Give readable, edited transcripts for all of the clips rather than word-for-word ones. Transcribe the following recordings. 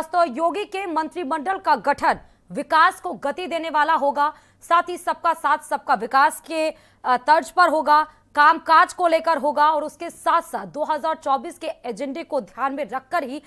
तो योगी के मंत्रिमंडल का गठन विकास को गति देने वाला होगा, साथ ही सबका साथ सबका विकास के तर्ज पर होगा, कामकाज को लेकर होगा और उसके साथ साथ 2024 के एजेंडे को ध्यान में रखकर ही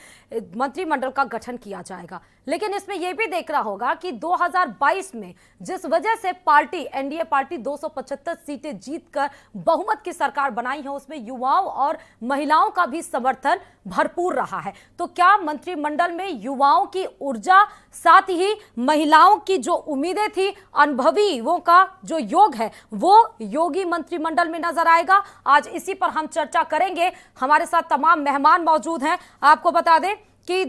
मंत्रिमंडल का गठन किया जाएगा। लेकिन इसमें यह भी देखना होगा कि 2022 में जिस वजह से पार्टी एनडीए पार्टी 275 सीटें जीतकर बहुमत की सरकार बनाई है, उसमें युवाओं और महिलाओं का भी समर्थन भरपूर रहा है। तो क्या मंत्रिमंडल में युवाओं की ऊर्जा, साथ ही महिलाओं की जो उम्मीदें थी, अनुभवी वो का जो योग है वो योगी मंत्रिमंडल में नजर आएगा? आज इसी पर हम चर्चा करेंगे। हमारे साथ तमाम मेहमान मौजूद हैं। आपको बता दें कि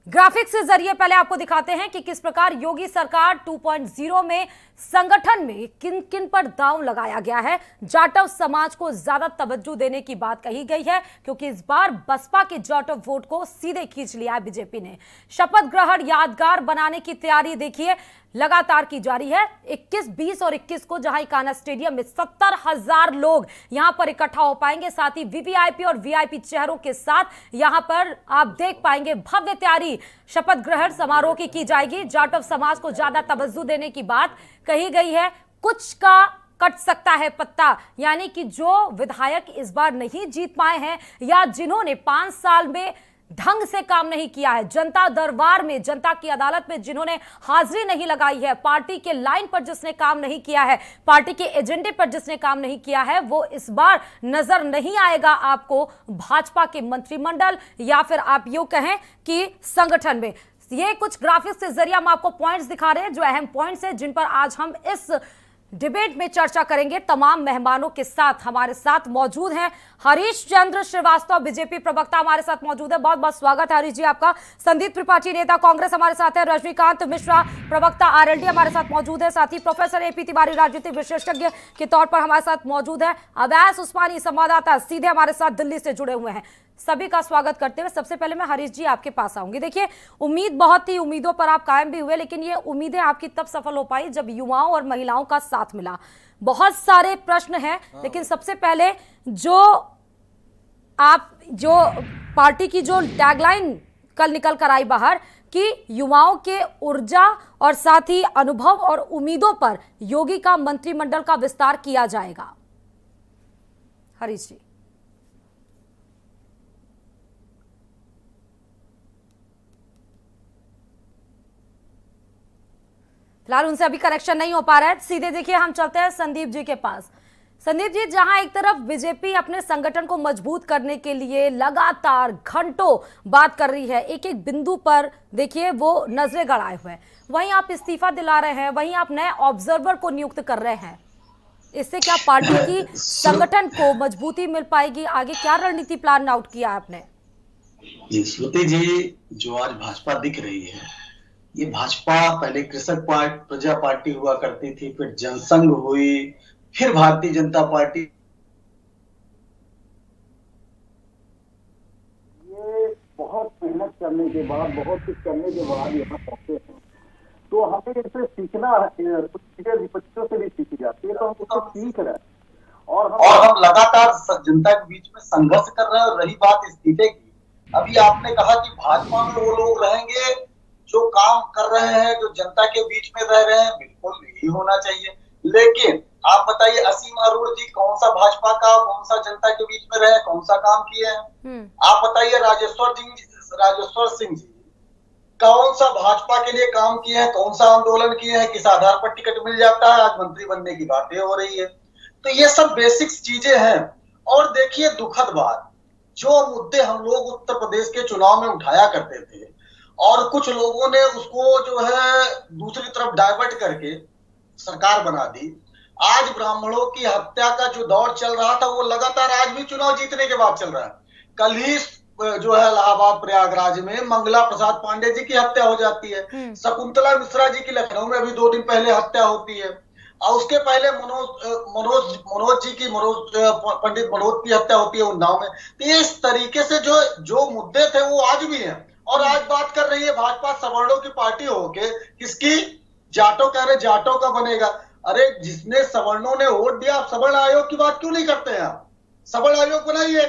ग्राफिक्स के जरिए पहले आपको दिखाते हैं कि किस प्रकार योगी सरकार 2.0 में संगठन में किन किन पर दांव लगाया गया है। जाटव समाज को ज्यादा तवज्जो देने की बात कही गई है, क्योंकि इस बार बसपा के जाटव वोट को सीधे खींच लिया है बीजेपी ने। शपथ ग्रहण यादगार बनाने की तैयारी देखिए लगातार की जा रही है। 21, 20 और 21 को जहां कान्हा स्टेडियम में 70,000 लोग यहां पर इकट्ठा हो पाएंगे, साथ ही वीवीआईपी और वीआईपी चेहरों के साथ यहां पर आप देख पाएंगे भव्य तैयारी शपथ ग्रहण समारोह की जाएगी। जाटव समाज को ज्यादा तवज्जो देने की बात कही गई है। कुछ का कट सकता है पत्ता, यानी कि जो विधायक इस बार नहीं जीत पाए हैं या जिन्होंने 5 साल में ढंग से काम नहीं किया है, जनता दरबार में, जनता की अदालत में जिन्होंने हाजिरी नहीं लगाई है, पार्टी के लाइन पर जिसने काम नहीं किया है, पार्टी के एजेंडे पर जिसने काम नहीं किया है, वो इस बार नजर नहीं आएगा आपको भाजपा के मंत्रिमंडल या फिर आप यूं कहें कि संगठन में। ये कुछ ग्राफिक्स के जरिए हम आपको पॉइंट्स दिखा रहे हैं, जो अहम पॉइंट्स हैं जिन पर आज हम इस डिबेट में चर्चा करेंगे। तमाम मेहमानों के साथ हमारे साथ मौजूद हैं हरीश चंद्र श्रीवास्तव, बीजेपी प्रवक्ता हमारे साथ मौजूद है। बहुत बहुत स्वागत है हरीश जी आपका। संदीप त्रिपाठी, नेता कांग्रेस हमारे साथ है। रजनीकांत मिश्रा, प्रवक्ता आरएलडी हमारे साथ मौजूद है। साथ ही प्रोफेसर एपी तिवारी, राजनीतिक विशेषज्ञ के तौर पर हमारे साथ मौजूद है। अवैस उस्मानी, संवाददाता, सीधे हमारे साथ दिल्ली से जुड़े हुए हैं। सभी का स्वागत करते हुए सबसे पहले मैं हरीश जी आपके पास आऊंगी। देखिए, उम्मीद बहुत थी, उम्मीदों पर आप कायम भी हुए, लेकिन ये उम्मीदें आपकी तब सफल हो पाई जब युवाओं और महिलाओं का साथ मिला। बहुत सारे प्रश्न हैं, लेकिन सबसे पहले जो पार्टी की जो टैगलाइन कल निकल कर आई बाहर कि युवाओं के ऊर्जा और साथ ही अनुभव और उम्मीदों पर योगी का मंत्रिमंडल का विस्तार किया जाएगा। हरीश जी। फिलहाल उनसे अभी कनेक्शन नहीं हो पा रहा है। सीधे देखिए हम चलते हैं संदीप जी के पास। संदीप जी, जहां एक तरफ बीजेपी अपने संगठन को मजबूत करने के लिए लगातार घंटों बात कर रही है, एक एक बिंदु पर देखिए वो नजरें गड़ाए हुए हैं, वहीं आप इस्तीफा दिला रहे हैं, वहीं आप नए ऑब्जर्वर को नियुक्त कर रहे हैं। इससे क्या पार्टी की संगठन को मजबूती मिल पाएगी? आगे क्या रणनीति प्लान आउट किया है आपने? जी श्रुति जी, जो आज भाजपा दिख रही है, ये भाजपा पहले कृषक प्रजा पार्टी हुआ करती थी, फिर जनसंघ हुई, फिर भारतीय जनता पार्टी। ये बहुत मेहनत करने के बाद, बहुत कुछ करने के बाद यहाँ पहुंचे हैं, तो हमें इसे सीखना है। कुछ चीजें विपक्षों से भी सीखी जाती है, तो हम उसको सीख रहे हैं और हम लगातार जनता के बीच में संघर्ष कर रहे हैं। और रही बात इस्तीफे की, अभी आपने कहा कि भाजपा में वो लोग रहेंगे जो काम कर रहे हैं, जो जनता के बीच में रह रहे हैं, बिल्कुल यही होना चाहिए। लेकिन आप बताइए, असीम अरोड़ जी कौन सा भाजपा का, कौन सा जनता के बीच में रहे, कौन सा काम किए हैं? आप बताइए, राजेश्वर सिंह जी कौन सा भाजपा के लिए काम किए हैं, कौन सा आंदोलन किए हैं, किस आधार पर टिकट मिल जाता है, आज मंत्री बनने की बातें हो रही है। तो ये सब बेसिक्स चीजें हैं। और देखिए, दुखद बात, जो मुद्दे हम लोग उत्तर प्रदेश के चुनाव में उठाया करते थे और कुछ लोगों ने उसको जो है दूसरी तरफ डाइवर्ट करके सरकार बना दी। आज ब्राह्मणों की हत्या का जो दौर चल रहा था, वो लगातार आज भी चुनाव जीतने के बाद चल रहा है। कल ही जो है इलाहाबाद प्रयागराज में मंगला प्रसाद पांडे जी की हत्या हो जाती है। शकुंतला मिश्रा जी की लखनऊ में अभी 2 दिन पहले हत्या होती है। और उसके पहले पंडित मनोज की हत्या होती है उन्नाव में। तो इस तरीके से जो मुद्दे थे वो आज भी हैं। और आज बात कर रही है भाजपा सवर्णों की पार्टी होके, किसकी? जाटों कह रहे जाटों का बनेगा। अरे जिसने सवर्णों ने वोट दिया, आप सवर्ण आयोग की बात क्यों नहीं करते हैं? आप सवर्ण आयोग बनाइए,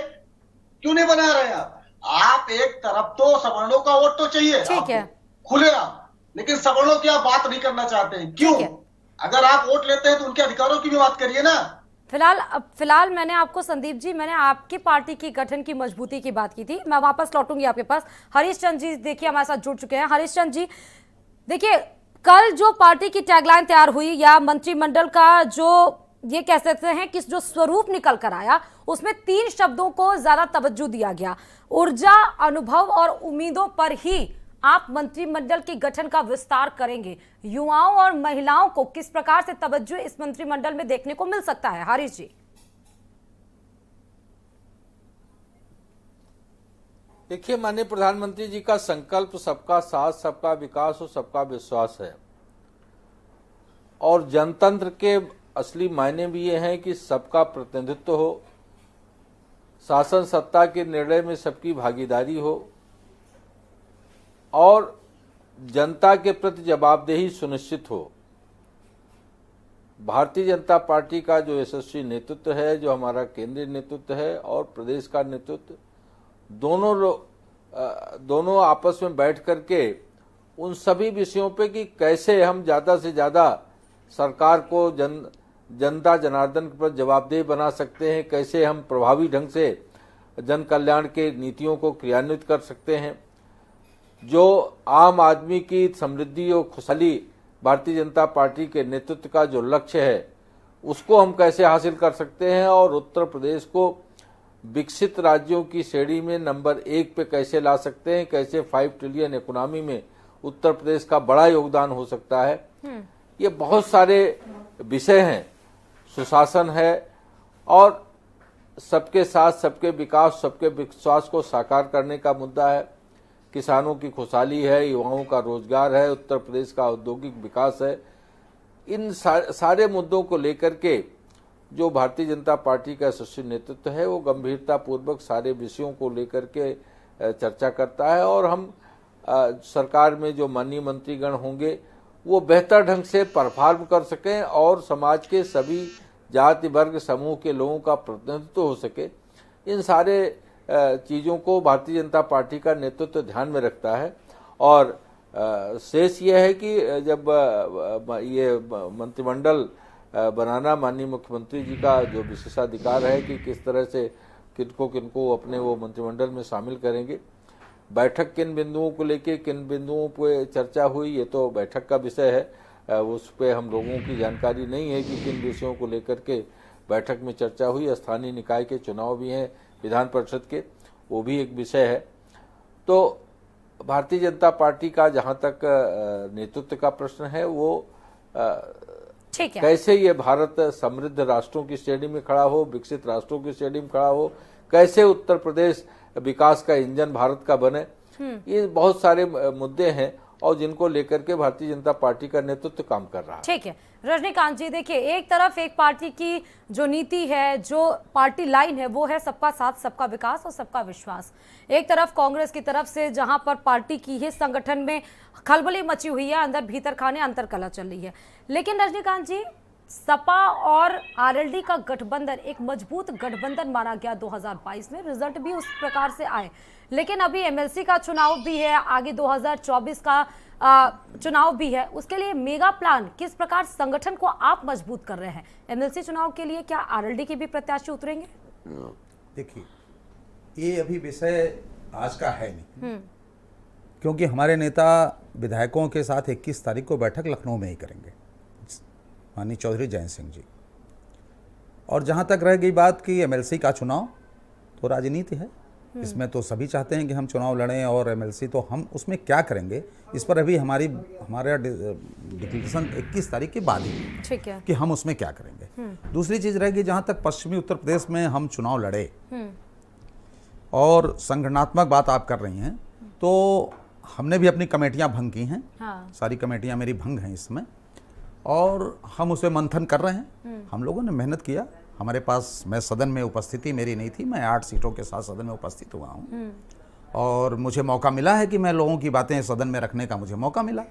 क्यों नहीं बना रहे हैं आप? आप एक तरफ तो सवर्णों का वोट तो चाहिए ठीक है। आपको, खुलेआम, लेकिन सवर्णों की आप बात नहीं करना चाहते हैं, क्यों? ठीक है। अगर आप वोट लेते हैं तो उनके अधिकारों की भी बात करिए ना। फिलहाल मैंने आपको, संदीप जी, मैंने आपकी पार्टी की गठन की मजबूती की बात की थी। मैं वापस लौटूंगी आपके पास। हरीश चंद्र जी देखिए हमारे साथ जुड़ चुके हैं। हरीश चंद्र जी देखिए, कल जो पार्टी की टैगलाइन तैयार हुई या मंत्रिमंडल का जो ये कह सकते हैं कि जो स्वरूप निकल कर आया, उसमें 3 शब्दों को ज्यादा तवज्जो दिया गया: ऊर्जा, अनुभव और उम्मीदों पर ही आप मंत्रिमंडल के गठन का विस्तार करेंगे। युवाओं और महिलाओं को किस प्रकार से तवज्जो इस मंत्रिमंडल में देखने को मिल सकता है, हरीश जी? देखिए, माननीय प्रधानमंत्री जी का संकल्प सबका साथ, सबका विकास और सबका विश्वास है। और जनतंत्र के असली मायने भी ये हैं कि सबका प्रतिनिधित्व हो, शासन सत्ता के निर्णय में सबकी भागीदारी हो और जनता के प्रति जवाबदेही सुनिश्चित हो। भारतीय जनता पार्टी का जो यशस्वी नेतृत्व है, जो हमारा केंद्रीय नेतृत्व है और प्रदेश का नेतृत्व, दोनों आपस में बैठ करके उन सभी विषयों पे कि कैसे हम ज़्यादा से ज़्यादा सरकार को जनता जनार्दन पर जवाबदेह बना सकते हैं, कैसे हम प्रभावी ढंग से जन कल्याण के नीतियों को क्रियान्वित कर सकते हैं, जो आम आदमी की समृद्धि और खुशहाली भारतीय जनता पार्टी के नेतृत्व का जो लक्ष्य है उसको हम कैसे हासिल कर सकते हैं और उत्तर प्रदेश को विकसित राज्यों की श्रेणी में नंबर 1 पे कैसे ला सकते हैं, कैसे 5 ट्रिलियन इकोनॉमी में उत्तर प्रदेश का बड़ा योगदान हो सकता है। ये बहुत सारे विषय हैं। सुशासन है और सबके साथ सबके विकास, सबके विश्वास को साकार करने का मुद्दा है। किसानों की खुशहाली है, युवाओं का रोजगार है, उत्तर प्रदेश का औद्योगिक विकास है। इन सारे मुद्दों को लेकर के जो भारतीय जनता पार्टी का यशस्वी नेतृत्व है वो गंभीरता पूर्वक सारे विषयों को लेकर के चर्चा करता है और हम सरकार में जो माननीय मंत्रीगण होंगे वो बेहतर ढंग से परफॉर्म कर सकें और समाज के सभी जाति वर्ग समूह के लोगों का प्रतिनिधित्व हो सके। इन सारे चीज़ों को भारतीय जनता पार्टी का नेतृत्व ध्यान में रखता है। और शेष ये है कि जब ये मंत्रिमंडल बनाना माननीय मुख्यमंत्री जी का जो विशेषाधिकार है कि किस तरह से किनको अपने वो मंत्रिमंडल में शामिल करेंगे। बैठक किन बिंदुओं को लेके किन बिंदुओं पे चर्चा हुई ये तो बैठक का विषय है, उस पे हम लोगों की जानकारी नहीं है कि किन विषयों को लेकर के बैठक में चर्चा हुई। स्थानीय निकाय के चुनाव भी हैं, विधान परिषद के, वो भी एक विषय है। तो भारतीय जनता पार्टी का जहां तक नेतृत्व का प्रश्न है वो कैसे ये भारत समृद्ध राष्ट्रों की श्रेणी में खड़ा हो, विकसित राष्ट्रों की श्रेणी में खड़ा हो, कैसे उत्तर प्रदेश विकास का इंजन भारत का बने, ये बहुत सारे मुद्दे हैं और जिनको लेकर के भारतीय जनता पार्टी का नेतृत्व काम कर रहा है। ठीक है रजनीकांत जी, देखिए एक तरफ एक पार्टी की जो नीति है, जो पार्टी लाइन है वो है सबका साथ, सबका विकास और सबका विश्वास। एक तरफ कांग्रेस की तरफ से जहां पर पार्टी की ही संगठन में खलबली मची हुई है, अंदर भीतर खाने अंतर कला चल रही है। लेकिन रजनीकांत जी, सपा और आरएलडी का गठबंधन एक मजबूत गठबंधन माना गया 2022 में, रिजल्ट भी उस प्रकार से आए। लेकिन अभी एमएलसी का चुनाव भी है, आगे 2024 का चुनाव भी है, उसके लिए मेगा प्लान किस प्रकार संगठन को आप मजबूत कर रहे हैं? एमएलसी चुनाव के लिए क्या आरएलडी के भी प्रत्याशी उतरेंगे? देखिए, ये अभी विषय आज का है नहीं, क्योंकि हमारे नेता विधायकों के साथ 21 तारीख को बैठक लखनऊ में ही करेंगे, माननीय चौधरी जयंत सिंह जी। और जहाँ तक रह गई बात कि एमएलसी का चुनाव, तो राजनीति है, इसमें तो सभी चाहते हैं कि हम चुनाव लड़ें और एमएलसी, तो हम उसमें क्या करेंगे इस पर अभी हमारा डिक्लेरेशन 21 तारीख के बाद ही, ठीक है, कि हम उसमें क्या करेंगे। दूसरी चीज़ रहेगी, जहाँ तक पश्चिमी उत्तर प्रदेश में हम चुनाव लड़े और संगठनात्मक बात आप कर रही हैं, तो हमने भी अपनी कमेटियाँ भंग की हैं। हाँ। सारी कमेटियाँ मेरी भंग हैं इसमें और हम उसे मंथन कर रहे हैं। हम लोगों ने मेहनत किया, हमारे पास, मैं सदन में उपस्थिति मेरी नहीं थी, मैं 8 सीटों के साथ सदन में उपस्थित हुआ हूँ और मुझे मौका मिला है कि मैं लोगों की बातें सदन में रखने का मुझे मौका मिला।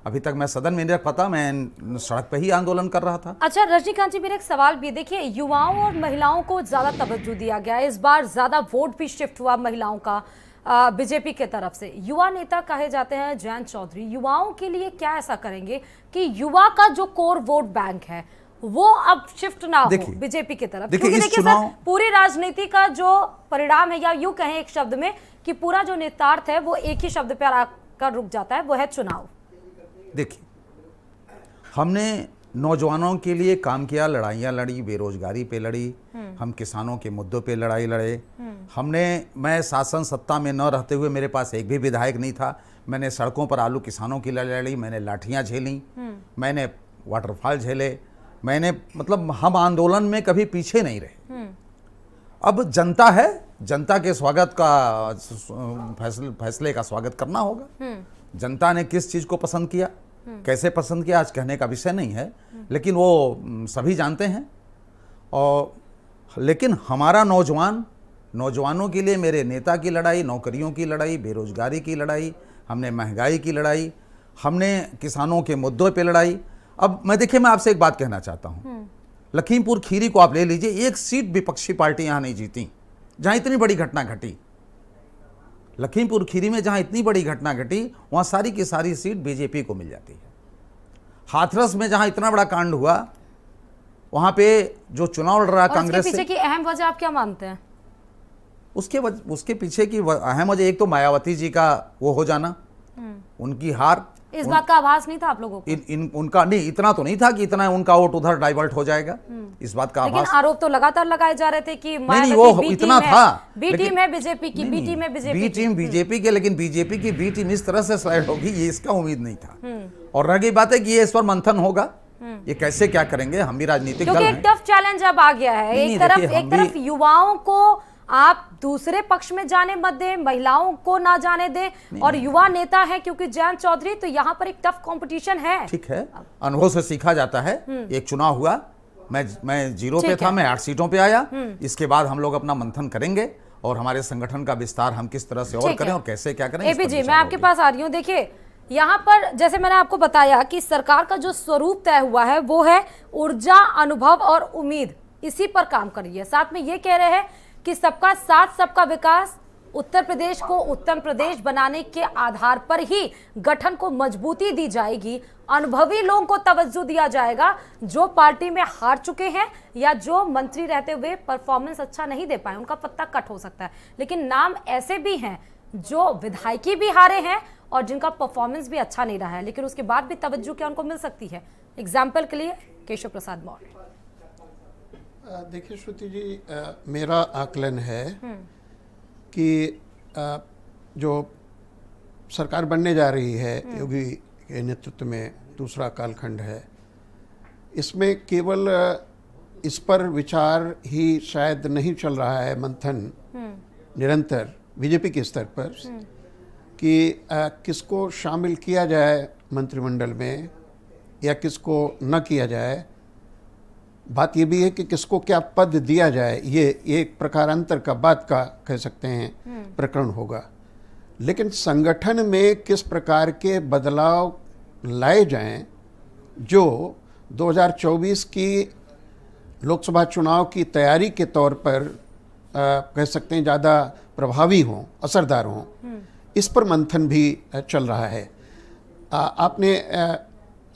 अभी तक मैं सदन में नहीं रख पाता, मैं सड़क पे ही आंदोलन कर रहा था। अच्छा रजनीकांत जी, मेरा एक सवाल भी, देखिए युवाओं और महिलाओं को ज्यादा तवज्जो दिया गया है, इस बार ज्यादा वोट भी शिफ्ट हुआ महिलाओं का। बीजेपी के तरफ से युवा नेता कहे जाते हैं जयंत चौधरी, युवाओं के लिए क्या ऐसा करेंगे कि युवा का जो कोर वोट बैंक है वो अब शिफ्ट ना हो बीजेपी की तरफ? क्योंकि देखिए सर, पूरी राजनीति का जो परिणाम है, या यूं कहें एक शब्द में कि पूरा जो नेतार्थ है वो एक ही शब्द पे आकर रुक जाता है, वो है चुनाव। देखिए, हमने नौजवानों के लिए काम किया, लड़ाइयाँ लड़ी, बेरोजगारी पे लड़ी, हम किसानों के मुद्दों पे लड़ाई लड़े। मैं शासन सत्ता में न रहते हुए, मेरे पास एक भी विधायक नहीं था, मैंने सड़कों पर आलू किसानों की लड़ाई लड़ी, मैंने लाठियाँ झेली, मैंने वाटरफॉल झेले, मैंने मतलब हम आंदोलन में कभी पीछे नहीं रहे। अब जनता है, जनता के स्वागत का फैसले का स्वागत करना होगा। जनता ने किस चीज़ को पसंद किया, कैसे पसंद किया, आज कहने का विषय नहीं है, लेकिन वो सभी जानते हैं। और लेकिन हमारा नौजवानों के लिए मेरे नेता की लड़ाई, नौकरियों की लड़ाई, बेरोजगारी की लड़ाई, हमने महंगाई की लड़ाई, हमने किसानों के मुद्दों पे लड़ाई। अब मैं आपसे एक बात कहना चाहता हूँ, लखीमपुर खीरी को आप ले लीजिए, एक सीट विपक्षी पार्टी यहाँ नहीं जीती, जहाँ इतनी बड़ी घटना घटी। लखीमपुर खीरी में जहाँ इतनी बड़ी घटना घटी, वहाँ सारी की सारी सीट बीजेपी को मिल जाती है। हाथरस में जहाँ इतना बड़ा कांड हुआ, वहाँ पे जो चुनाव लड़ रहा कांग्रेस से, पीछे की अहम वजह आप क्या मानते हैं? उसके पीछे की अहम वजह एक तो मायावती जी का वो हो जाना, उनकी हार। इस बात का आभास नहीं था आप लोगों को? उनका नहीं, इतना तो नहीं था कि इतना उनका वोट उधर डाइवर्ट हो जाएगा, इस बात का आभास। लेकिन आरोप तो लगातार लगाए जा रहे थे कि नहीं, वो इतना था। बी टीम है बीजेपी की, बी टीम है बीजेपी, बी टीम बीजेपी के, लेकिन बीजेपी की बी टीम इस तरह से स्लाइड होगी, ये इसका उम्मीद नहीं था। और रह गई बात है कि ये इस पर मंथन होगा, ये कैसे क्या करेंगे, हम भी राजनीतिक दल हैं। क्योंकि एक टफ चैलेंज अब आ गया है। एक तरफ युवाओं को आप दूसरे पक्ष में जाने मत दें, महिलाओं को ना जाने दें, और युवा नेता है क्योंकि जयंत चौधरी, तो यहाँ पर एक टफ कंपटीशन है। ठीक है, अनुभव से सीखा जाता है। एक चुनाव हुआ, मैं 0 पे था, मैं 8 सीटों पे आया। इसके बाद हम लोग अपना मंथन करेंगे और हमारे संगठन का विस्तार हम किस तरह से और करें और कैसे क्या करें। एपी जी, मैं आपके पास आ रही हूँ। देखिए, यहाँ पर जैसे मैंने आपको बताया कि सरकार का जो स्वरूप तय हुआ है वो है ऊर्जा, अनुभव और उम्मीद, इसी पर काम कर रही है। साथ में ये कह रहे हैं कि सबका साथ सबका विकास, उत्तर प्रदेश को उत्तम प्रदेश बनाने के आधार पर ही गठन को मजबूती दी जाएगी। अनुभवी लोगों को तवज्जो दिया जाएगा, जो पार्टी में हार चुके हैं या जो मंत्री रहते हुए परफॉर्मेंस अच्छा नहीं दे पाए, उनका पत्ता कट हो सकता है। लेकिन नाम ऐसे भी हैं जो विधायकी भी हारे हैं और जिनका परफॉर्मेंस भी अच्छा नहीं रहा है, लेकिन उसके बाद भी तवज्जो क्या उनको मिल सकती है। एग्जाम्पल के लिए केशव प्रसाद मौर्य। देखिए श्रुति जी, मेरा आकलन है कि जो सरकार बनने जा रही है योगी के नेतृत्व में, दूसरा कालखंड है, इसमें केवल इस पर विचार ही शायद नहीं चल रहा है, मंथन निरंतर बीजेपी के स्तर पर कि किसको शामिल किया जाए मंत्रिमंडल में या किसको न किया जाए। बात ये भी है कि किसको क्या पद दिया जाए, ये एक प्रकार अंतर का बात का कह सकते हैं प्रकरण होगा। लेकिन संगठन में किस प्रकार के बदलाव लाए जाएं जो 2024 की लोकसभा चुनाव की तैयारी के तौर पर कह सकते हैं ज़्यादा प्रभावी हों, असरदार हों, इस पर मंथन भी चल रहा है। आपने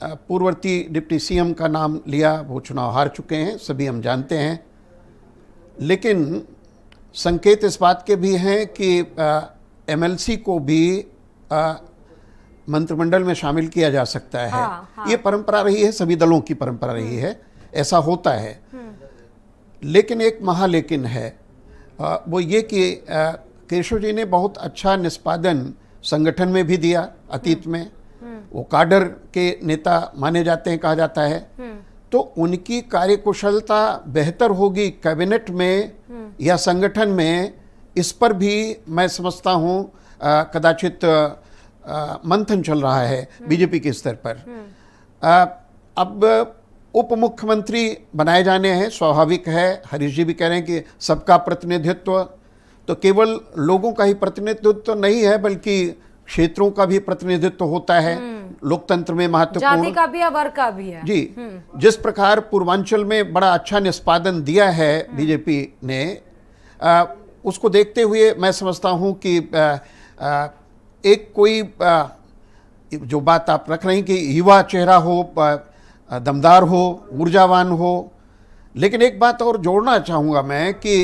पूर्ववर्ती डिप्टी सीएम का नाम लिया, वो चुनाव हार चुके हैं, सभी हम जानते हैं। लेकिन संकेत इस बात के भी हैं कि एमएलसी को भी मंत्रिमंडल में शामिल किया जा सकता है। हाँ। ये परंपरा रही है, सभी दलों की परंपरा रही है, ऐसा होता है। लेकिन एक महालेकिन है, वो ये कि केशव जी ने बहुत अच्छा निष्पादन संगठन में भी दिया अतीत में, वो काडर के नेता माने जाते हैं, कहा जाता है। तो उनकी कार्यकुशलता बेहतर होगी कैबिनेट में या संगठन में, इस पर भी मैं समझता हूँ कदाचित मंथन चल रहा है बीजेपी के स्तर पर। अब उप मुख्यमंत्री बनाए जाने हैं, स्वाभाविक है। हरीश जी भी कह रहे हैं कि सबका प्रतिनिधित्व, तो केवल लोगों का ही प्रतिनिधित्व नहीं है बल्कि क्षेत्रों का भी प्रतिनिधित्व होता है। लोकतंत्र में महत्वपूर्ण जाति का भी है, वर्ग का भी है। जी, जिस प्रकार पूर्वांचल में बड़ा अच्छा निष्पादन दिया है बीजेपी ने, उसको देखते हुए मैं समझता हूं कि एक कोई जो बात आप रख रहे हैं कि युवा चेहरा हो, दमदार हो, ऊर्जावान हो, लेकिन एक बात और जोड़ना चाहूँगा मैं कि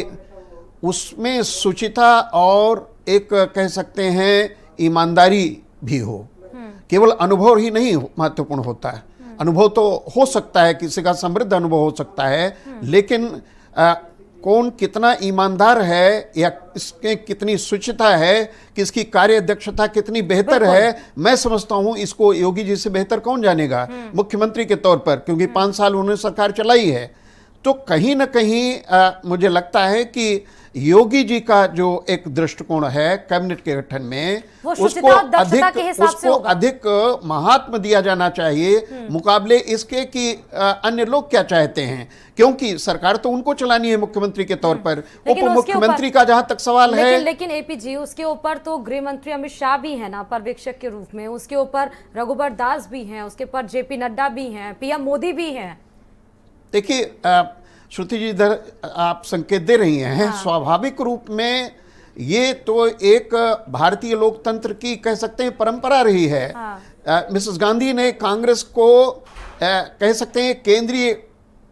उसमें शुचिता और एक कह सकते हैं ईमानदारी भी हो। केवल अनुभव ही नहीं महत्वपूर्ण होता है, अनुभव तो हो सकता है, किसी का समृद्ध अनुभव हो सकता है, लेकिन कौन कितना ईमानदार है या इसके कितनी शुचिता है, किसकी कार्य दक्षता कितनी बेहतर है, मैं समझता हूं इसको योगी जी से बेहतर कौन जानेगा मुख्यमंत्री के तौर पर, क्योंकि 5 साल उन्होंने सरकार चलाई है। तो कहीं ना कहीं मुझे लगता है कि योगी जी का जो एक दृष्टिकोण है कैबिनेट के गठन में, उसको अधिक महात्म दिया जाना चाहिए मुकाबले इसके कि अन्य लोग क्या चाहते हैं, क्योंकि सरकार तो उनको चलानी है मुख्यमंत्री के तौर पर। उप मुख्यमंत्री का जहां तक सवाल है, लेकिन एपी जी, उसके ऊपर तो गृह मंत्री अमित शाह भी है ना पर्यवेक्षक के रूप में, उसके ऊपर रघुबर दास भी हैं, उसके ऊपर जेपी नड्डा भी हैं, पीएम मोदी भी हैं। देखिए श्रुति जी, इधर आप संकेत दे रही हैं। हाँ। स्वाभाविक रूप में ये तो एक भारतीय लोकतंत्र की कह सकते हैं परंपरा रही है। हाँ। मिसेस गांधी ने कांग्रेस को कह सकते हैं केंद्रीय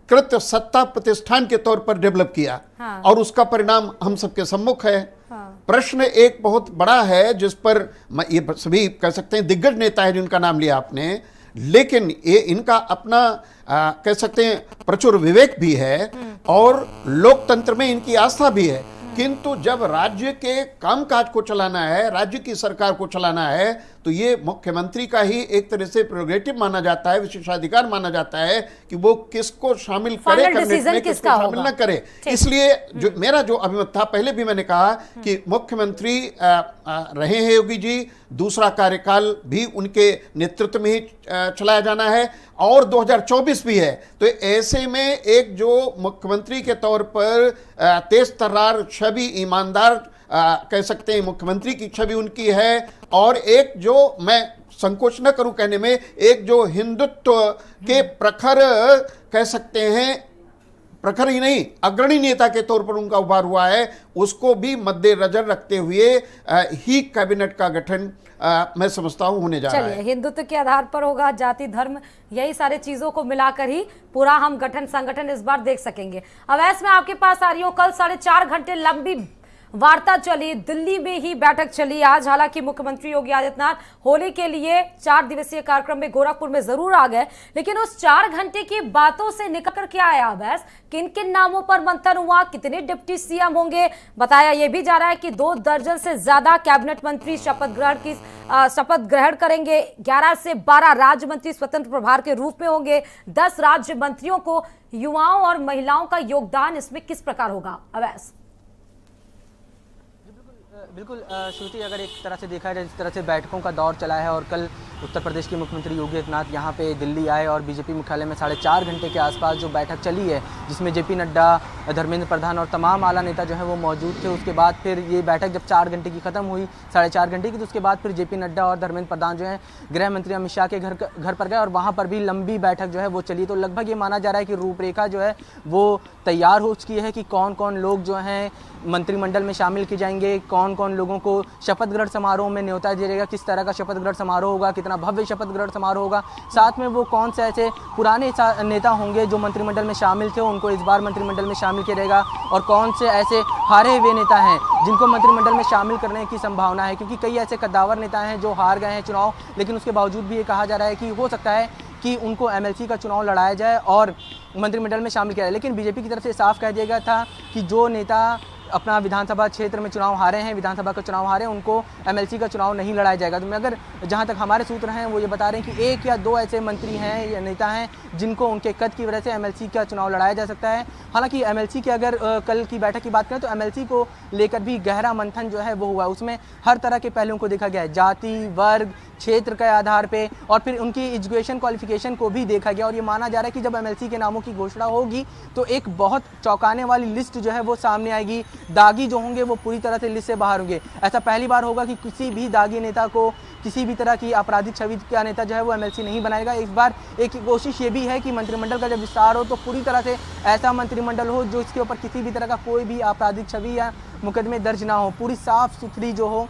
कृत सत्ता प्रतिष्ठान के तौर पर डेवलप किया। हाँ। और उसका परिणाम हम सबके सम्मुख है। हाँ। प्रश्न एक बहुत बड़ा है जिस पर ये सभी कह सकते हैं दिग्गज नेता है जिनका नाम लिया आपने, लेकिन ये इनका अपना कह सकते हैं प्रचुर विवेक भी है और लोकतंत्र में इनकी आस्था भी है, किंतु जब राज्य के कामकाज को चलाना है, राज्य की सरकार को चलाना है, तो ये मुख्यमंत्री का ही एक तरह से प्रेरोगेटिव माना जाता है, विशेषाधिकार माना जाता है कि वो किसको शामिल करे कैबिनेट में, किसको शामिल न करे। इसलिए जो मेरा जो अभिमत था, पहले भी मैंने कहा कि मुख्यमंत्री रहे हैं योगी जी, दूसरा कार्यकाल भी उनके नेतृत्व में ही चलाया जाना है और 2024 भी है। तो ऐसे में एक जो मुख्यमंत्री के तौर पर तेज तर्रार छवि, ईमानदार कह सकते हैं मुख्यमंत्री की छवि उनकी है, और एक जो मैं संकोच न करूं कहने में, एक जो हिंदुत्व के प्रखर कह सकते हैं, प्रखर ही नहीं अग्रणी नेता के तौर पर उनका उभार हुआ है, उसको भी मद्देनजर रखते हुए ही कैबिनेट का गठन मैं समझता हूं होने जा रहा है। हिंदुत्व के आधार पर होगा, जाति धर्म यही सारे चीजों को मिलाकर ही पूरा हम गठन संगठन इस बार देख सकेंगे। अवैस में आपके पास आ रही हूं, कल 4.5 घंटे लंबी वार्ता चली, दिल्ली में ही बैठक चली आज। हालांकि मुख्यमंत्री योगी आदित्यनाथ होली के लिए 4 दिवसीय कार्यक्रम में गोरखपुर में जरूर आ गए, लेकिन उस 4 घंटे की बातों से निकल कर क्या आया अवैस? किन किन नामों पर मंथन हुआ, कितने डिप्टी सीएम होंगे? बताया यह भी जा रहा है कि 2 दर्जन से ज्यादा कैबिनेट मंत्री शपथ ग्रहण करेंगे, 11 से 12 राज्य मंत्री स्वतंत्र प्रभार के रूप में होंगे, 10 राज्य मंत्रियों को युवाओं और महिलाओं का योगदान इसमें किस प्रकार होगा अवैस? बिल्कुल श्रुति, अगर एक तरह से देखा जाए जिस तरह से बैठकों का दौर चला है और कल उत्तर प्रदेश के मुख्यमंत्री योगी आदित्यनाथ यहाँ पे दिल्ली आए और बीजेपी मुख्यालय में 4.5 घंटे के आसपास जो बैठक चली है, जिसमें जेपी नड्डा, धर्मेंद्र प्रधान और तमाम आला नेता जो है वो मौजूद थे। उसके बाद फिर ये बैठक जब 4 घंटे की खत्म हुई, 4.5 घंटे की, तो उसके बाद फिर जेपी नड्डा और धर्मेंद्र प्रधान जो है गृह मंत्री अमित शाह के घर पर गए और वहाँ पर भी लंबी बैठक जो है वो चली। तो लगभग ये माना जा रहा है कि रूपरेखा जो है वो तैयार हो चुकी है कि कौन कौन लोग जो हैं मंत्रिमंडल में शामिल किए जाएंगे, कौन कौन लोगों को शपथ ग्रहण समारोह में न्योता दिया जाएगा, किस तरह का शपथ ग्रहण समारोह होगा, कितना भव्य शपथ ग्रहण समारोह होगा, साथ में वो कौन से ऐसे पुराने नेता होंगे जो मंत्रिमंडल में शामिल थे, उनको इस बार मंत्रिमंडल में शामिल किया जाएगा, और कौन से ऐसे हारे हुए नेता हैं जिनको मंत्रिमंडल में शामिल करने की संभावना है, क्योंकि कई ऐसे कद्दावर नेता हैं जो हार गए हैं चुनाव, लेकिन उसके बावजूद भी ये कहा जा रहा है कि हो सकता है कि उनको एमएलसी का चुनाव लड़ाया जाए और मंत्रिमंडल में शामिल किया जाए। लेकिन बीजेपी की तरफ से साफ कह दिया गया था कि जो नेता अपना विधानसभा क्षेत्र में चुनाव हारे हैं, विधानसभा का चुनाव हारे, उनको एमएलसी का चुनाव नहीं लड़ाया जाएगा। तो मगर जहां तक हमारे सूत्र हैं वो ये बता रहे हैं कि 1 या 2 ऐसे मंत्री हैं या नेता हैं जिनको उनके कद की वजह से एमएलसी का चुनाव लड़ाया जा सकता है। हालांकि एमएलसी की अगर कल की बैठक की बात करें तो एमएलसी को लेकर भी गहरा मंथन जो है वो हुआ। उसमें हर तरह के पहलुओं को देखा गया है, जाति, वर्ग, क्षेत्र के आधार पे, और फिर उनकी एजुकेशन क्वालिफिकेशन को भी देखा गया। और ये माना जा रहा है कि जब एमएलसी के नामों की घोषणा होगी तो एक बहुत चौंकाने वाली लिस्ट जो है वो सामने आएगी। दागी जो होंगे वो पूरी तरह से लिस्ट से बाहर होंगे। ऐसा पहली बार होगा कि किसी भी दागी नेता को, किसी भी तरह की आपराधिक छवि का नेता जो है वो एमएलसी नहीं बनाएगा। इस बार एक कोशिश ये भी है कि मंत्रिमंडल का जब विस्तार हो तो पूरी तरह से ऐसा मंत्रिमंडल हो जो इसके ऊपर किसी भी तरह का कोई भी आपराधिक छवि या मुकदमे दर्ज ना हो, पूरी साफ सुथरी जो हो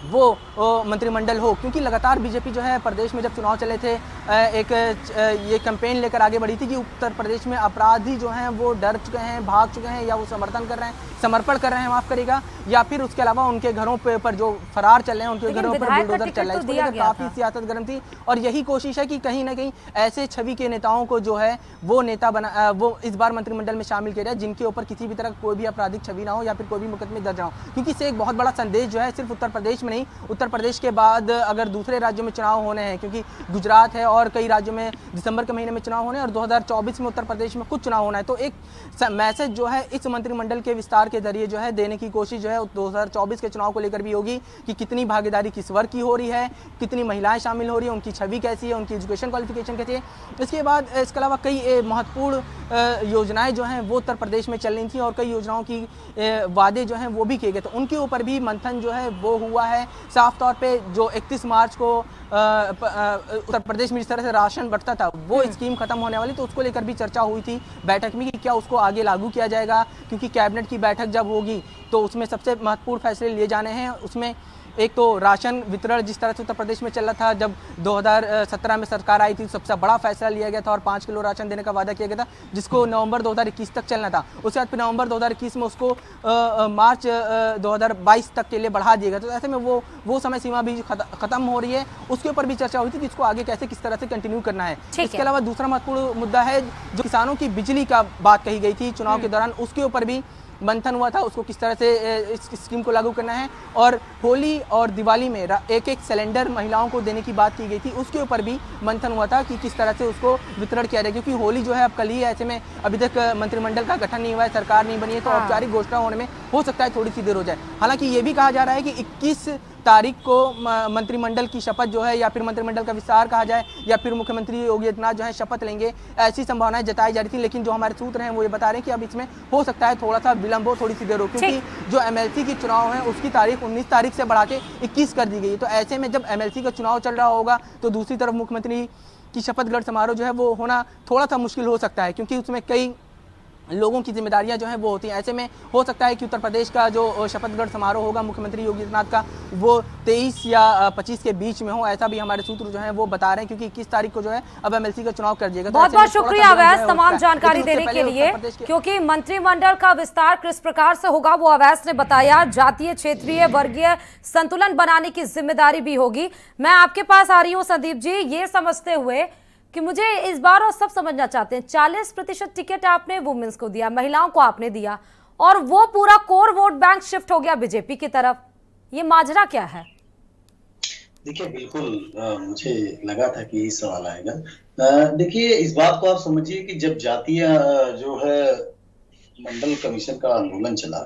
वो मंत्रिमंडल हो। क्योंकि लगातार बीजेपी जो है प्रदेश में जब चुनाव चले थे ये कैंपेन लेकर आगे बढ़ी थी कि उत्तर प्रदेश में अपराधी जो हैं वो डर चुके हैं, भाग चुके हैं, या वो समर्पण कर रहे हैं माफ़ करिएगा, या फिर उसके अलावा उनके घरों पर जो फरार चल रहे हैं उनके घरों पर बुलडोजर चल रहा है। इसको लेकर काफ़ी सियासत गर्म थी और यही कोशिश है कि कहीं ना कहीं ऐसे छवि के नेताओं को जो है वो नेता बना वो इस बार मंत्रिमंडल में शामिल किया जाए जिनके ऊपर किसी भी तरह कोई भी आपराधिक छवि ना हो या फिर कोई भी मुकदमे दर्ज ना हो। क्योंकि इससे एक बहुत बड़ा संदेश जो है सिर्फ उत्तर प्रदेश में नहीं, उत्तर प्रदेश के बाद अगर दूसरे राज्यों में चुनाव होने हैं, क्योंकि गुजरात है और कई राज्यों में दिसंबर के महीने में चुनाव होने और 2024 में उत्तर प्रदेश में कुछ चुनाव होना है, तो एक मैसेज जो है इस मंत्रिमंडल के विस्तार के जरिए जो है देने की कोशिश जो है 2024 के चुनाव को लेकर भी होगी कि कितनी भागीदारी किस वर्ग की हो रही है, कितनी महिलाएं शामिल हो रही है, उनकी छवि कैसी है, उनकी एजुकेशन क्वालिफिकेशन कैसी है। इसके बाद इसके अलावा कई महत्वपूर्ण योजनाएं जो हैं वो उत्तर प्रदेश में चल रही थी और कई योजनाओं की वादे जो हैं वो भी किए गए, तो उनके ऊपर भी मंथन जो है वो हुआ है। साफ तौर पे जो 31 मार्च को उत्तर प्रदेश में जिस तरह से राशन बढ़ता था वो स्कीम खत्म होने वाली, तो उसको लेकर भी चर्चा हुई थी बैठक में कि क्या उसको आगे लागू किया जाएगा। क्योंकि कैबिनेट की बैठक जब होगी तो उसमें सबसे महत्वपूर्ण फैसले लिए जाने हैं। उसमें एक तो राशन वितरण जिस तरह से उत्तर प्रदेश में चल रहा था, जब 2017 में सरकार आई थी सबसे बड़ा फैसला लिया गया था और 5 किलो राशन देने का वादा किया गया था, जिसको नवंबर 2021 तक चलना था। उसके बाद फिर नवंबर 2021 में उसको मार्च 2022 तक के लिए बढ़ा दिया गया। तो ऐसे में वो समय सीमा भी खत्म हो रही है, उसके ऊपर भी चर्चा हुई थी कि इसको आगे कैसे किस तरह से कंटिन्यू करना है। इसके अलावा दूसरा महत्वपूर्ण मुद्दा है जो किसानों की बिजली का बात कही गई थी चुनाव के दौरान, उसके ऊपर भी मंथन हुआ था, उसको किस तरह से इस स्कीम को लागू करना है। और होली और दिवाली में एक सिलेंडर महिलाओं को देने की बात की गई थी, उसके ऊपर भी मंथन हुआ था कि किस तरह से उसको वितरण किया जाए। क्योंकि होली जो है अब कल ही है, ऐसे में अभी तक मंत्रिमंडल का गठन नहीं हुआ है, सरकार नहीं बनी है, तो औपचारिक घोषणा होने में हो सकता है थोड़ी सी देर हो जाए। हालांकि ये भी कहा जा रहा है कि 21 तारीख को मंत्रिमंडल की शपथ जो है या फिर मंत्रिमंडल का विस्तार कहा जाए या फिर मुख्यमंत्री योगी आदित्यनाथ जो है शपथ लेंगे, ऐसी संभावनाएं जताई जा रही थी। लेकिन जो हमारे सूत्र हैं वो ये बता रहे हैं कि अब इसमें हो सकता है थोड़ा सा विलंब हो, थोड़ी सी देर हो, क्योंकि जो एमएलसी की चुनाव है उसकी तारीख 19 तारीख से बढ़ा के 21 कर दी गई है। तो ऐसे में जब एमएलसी का चुनाव चल रहा होगा तो दूसरी तरफ मुख्यमंत्री की शपथ ग्रहण समारोह जो है वो होना थोड़ा सा मुश्किल हो सकता है, क्योंकि उसमें कई लोगों की जिम्मेदारियां जो हैं वो होती हैं। ऐसे में हो सकता है कि उत्तर प्रदेश का जो शपथ ग्रहण समारोह होगा मुख्यमंत्री योगी आदित्यनाथ का वो 23 या 25 के बीच में हो, ऐसा भी हमारे सूत्र जो हैं वो बता रहे हैं, क्योंकि 21 तारीख को जो है अब एमएलसी का चुनाव कर दिएगा। बहुत बहुत शुक्रिया अवैस तमाम जानकारी देने के लिए, क्योंकि मंत्रिमंडल का विस्तार किस प्रकार से होगा वो अवैस ने बताया। जातीय क्षेत्रीय वर्गीय संतुलन बनाने की जिम्मेदारी भी होगी। मैं आपके पास आ रही हूँ संदीप जी, ये समझते हुए कि मुझे इस बार और सब समझना चाहते हैं 40% टिकट आपने वुमेन्स को दिया, महिलाओं को आपने दिया और वो पूरा कोर वोट बैंक शिफ्ट हो गया बीजेपी की तरफ, ये माजरा क्या है? देखिए बिल्कुल मुझे लगा था कि सवाल आएगा। देखिए इस बात को आप समझिए कि जब जातीय जो है मंडल कमीशन का आंदोलन चला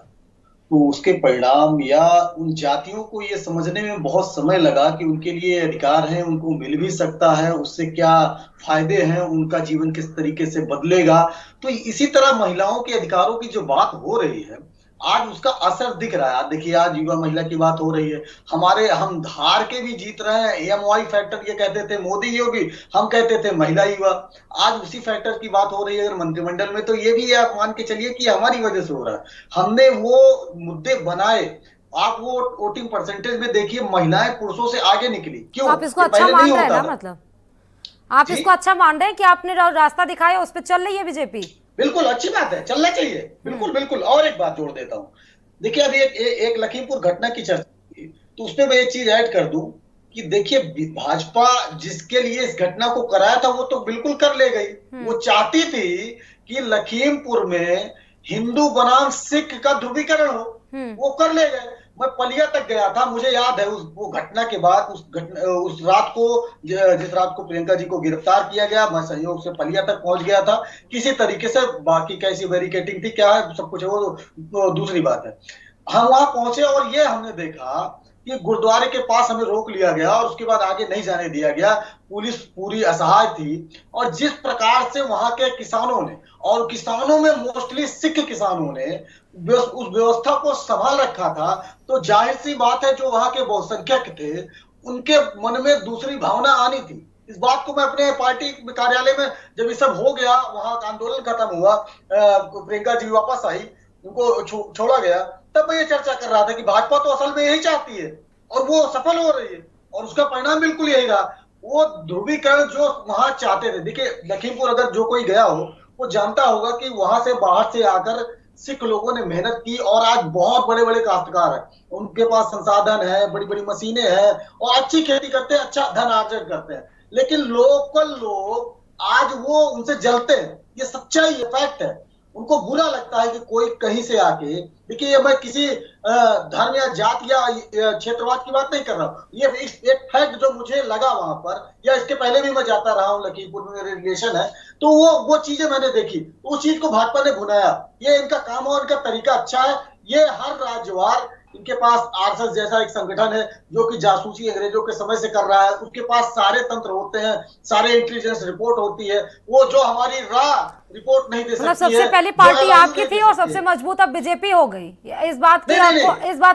तो उसके परिणाम या उन जातियों को ये समझने में बहुत समय लगा कि उनके लिए अधिकार है, उनको मिल भी सकता है, उससे क्या फायदे हैं, उनका जीवन किस तरीके से बदलेगा। तो इसी तरह महिलाओं के अधिकारों की जो बात हो रही है आज उसका असर दिख रहा है। देखिए आज युवा महिला की बात हो रही है, हम हार के भी जीत रहे हैं। एएमवाई फैक्टर ये कहते थे मोदी योगी, हम कहते थे महिला युवा, आज उसी फैक्टर की बात हो रही है अगर मंत्रिमंडल में, तो ये भी आप मान के चलिए कि हमारी वजह से हो रहा है। हमने वो मुद्दे बनाए, आप वो वोटिंग परसेंटेज में देखिए महिलाएं पुरुषों से आगे निकली। क्यों? आप इसको अच्छा मान रहे हैं ना, मतलब आप इसको अच्छा मान रहे हैं कि आपने रास्ता दिखाया उस पर चल रही है बीजेपी? बिल्कुल अच्छी बात है, चलना चाहिए, बिल्कुल बिल्कुल। और एक बात जोड़ देता हूं, देखिए अभी एक लखीमपुर घटना की चर्चा की तो उसमें मैं एक चीज ऐड कर दूं कि देखिए भाजपा जिसके लिए इस घटना को कराया था वो तो बिल्कुल कर ले गई। वो चाहती थी कि लखीमपुर में हिंदू बनाम सिख का ध्रुवीकरण हो, वो कर ले गए। मैं पलिया तक गया था, मुझे याद है वो घटना के बाद उस रात को जिस रात को प्रियंका जी को गिरफ्तार किया गया, मैं सहयोग से पलिया तक पहुंच गया था किसी तरीके से। बाकी कैसी बैरिकेटिंग थी क्या है सब कुछ है वो दूसरी बात है। हम वहां पहुंचे और ये हमने देखा कि गुरुद्वारे के पास हमें रोक लिया गया और उसके बाद आगे नहीं जाने दिया गया। पुलिस पूरी असहाय थी और जिस प्रकार से वहां के किसानों ने, और किसानों में मोस्टली सिख किसानों ने उस व्यवस्था को संभाल रखा था, तो जाहिर सी बात है जो वहां के बहुसंख्यक थे उनके मन में दूसरी भावना आनी थी। इस बात को मैं अपने पार्टी कार्यालय में जब ये सब हो गया, वहां का आंदोलन खत्म हुआ, प्रियंका जी वापस आई, उनको छोड़ा गया, तब मैं ये चर्चा कर रहा था कि भाजपा तो असल में यही चाहती है और वो सफल हो रही है और उसका परिणाम बिल्कुल यही रहा। वो ध्रुवीकरण जो वहां चाहते थे, देखिए लखीमपुर अगर जो कोई गया हो वो जानता होगा कि वहां से बाहर से आकर सिख लोगों ने मेहनत की और आज बहुत बड़े बड़े काश्तकार हैं, उनके पास संसाधन है, बड़ी बड़ी मशीनें हैं और अच्छी खेती करते हैं, अच्छा धन अर्जन करते हैं। लेकिन लोकल लोग आज वो उनसे जलते हैं, ये सच्चाई है, फैक्ट है। उनको बुरा लगता है कि कोई कहीं से आके, देखिए मैं किसी धर्म या जात या क्षेत्रवाद की बात नहीं कर रहा हूँ, ये एक फैक्ट जो मुझे लगा वहां पर, या इसके पहले भी मैं जाता रहा हूँ, लखीमपुर में मेरे रिलेशन है, तो वो चीजें मैंने देखी, उस चीज को भाजपा ने भुनाया। ये इनका काम और इनका तरीका अच्छा है। ये हर राज्यवार इनके पास आरएसएस जैसा एक संगठन है जो कि जासूसी अंग्रेजों के समय से कर रहा है, उसके पास सारे तंत्र होते हैं, सारे इंटेलिजेंस रिपोर्ट होती है, वो जो हमारी रिपोर्ट नहीं दे सकती है। सबसे पहली पार्टी आपकी थी और सबसे मजबूत अब बीजेपी हो गई, इस बात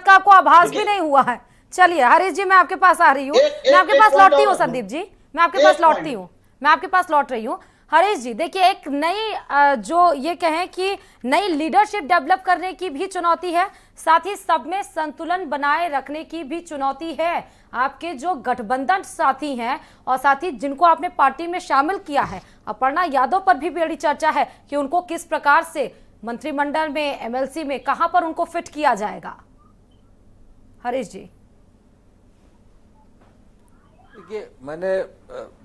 का आपको आभास भी नहीं हुआ है। चलिए हरीश जी, मैं आपके पास आ रही हूँ, मैं आपके पास लौटती हूँ। संदीप जी, मैं आपके पास लौटती हूँ, मैं आपके पास लौट रही हूँ। हरीश जी, देखिए एक नई जो ये कहें कि नई लीडरशिप डेवलप करने की भी चुनौती है, साथ ही सब में संतुलन बनाए रखने की भी चुनौती है। आपके जो गठबंधन साथी हैं और साथ ही जिनको आपने पार्टी में शामिल किया है, अपर्णा यादव पर भी बड़ी चर्चा है कि उनको किस प्रकार से मंत्रिमंडल में, एमएलसी में कहां पर उनको फिट किया जाएगा। हरीश जी, देखिए मैंने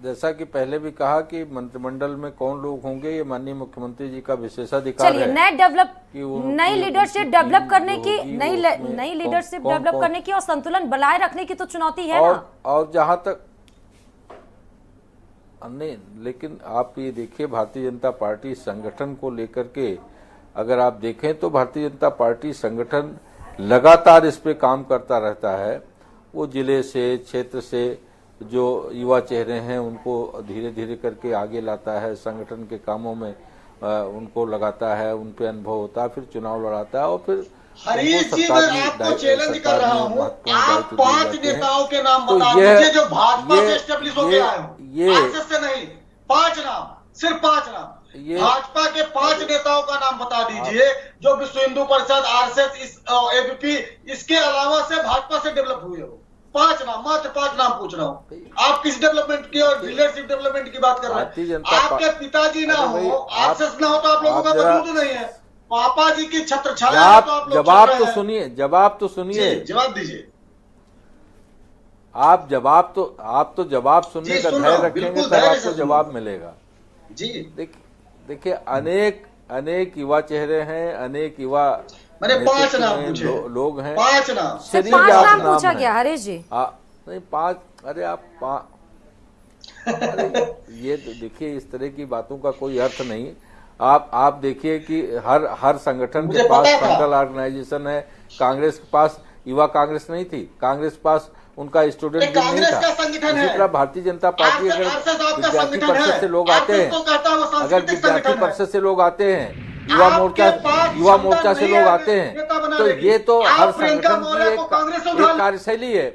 जैसा कि पहले भी कहा कि मंत्रिमंडल में कौन लोग होंगे ये माननीय मुख्यमंत्री जी का विशेषाधिकार है। नई लीडरशिप डेवलप करने की, नई लीडरशिप डेवलप करने की और संतुलन बनाए रखने की तो चुनौती है ना। और जहां तक नहीं, लेकिन आप ये देखिए भारतीय जनता पार्टी संगठन को लेकर के अगर आप देखें तो भारतीय जनता पार्टी संगठन लगातार इस पे काम करता रहता है। वो जिले से, क्षेत्र से जो युवा चेहरे हैं उनको धीरे धीरे करके आगे लाता है, संगठन के कामों में उनको लगाता है, उन पे अनुभव होता है, फिर चुनाव लड़ाता है और फिर हरीश जी, मैं आपको चैलेंज कर रहा हूँ, आप 5 नेताओं के नाम बता दीजिए जो भाजपा से एस्टेब्लिश हो गया है, आरएसएस से नहीं, 5 नाम, सिर्फ 5 नाम, भाजपा के 5 नेताओं का नाम बता दीजिए जो विश्व हिंदू परिषद, आरएसएस, एबीपी, इसके अलावा से भाजपा से डेवलप हुए हो। 5 नाम, मात्र 5 नाम पूछ रहा हूँ। आप किस डेवलपमेंट की और लीडरशिप डेवलपमेंट की बात कर रहे हैं? आपके पिताजी ना हो, आरएसएस ना हो तो आप लोगों का वजूद नहीं है। पापा जी की छत्र छाया तो आप लोग जवाब तो सुनिए, जवाब जवाब दीजिए। आप जवाब सुनने का धैर्य रखेंगे तब आपको जवाब मिलेगा जी। देखिए अनेक युवा चेहरे हैं, अनेक युवा मैंने 5 नाम पूछे, लोग हैं, 5 नाम, सिर्फ 5 नाम पूछा गया। हरीश जी नहीं 5, अरे आप ये देखिए इस तरह की बातों का कोई अर्थ नहीं। आप देखिए कि हर संगठन के पास सेंट्रल ऑर्गेनाइजेशन है। कांग्रेस के पास युवा कांग्रेस नहीं थी, कांग्रेस के पास उनका स्टूडेंट भी नहीं था। इसी तरह भारतीय जनता पार्टी अगर विद्यार्थी परिषद से लोग आते हैं, अगर विद्यार्थी परिषद से लोग आते हैं, युवा मोर्चा से लोग आते हैं, तो ये तो हर संगठन की एक कार्यशैली है।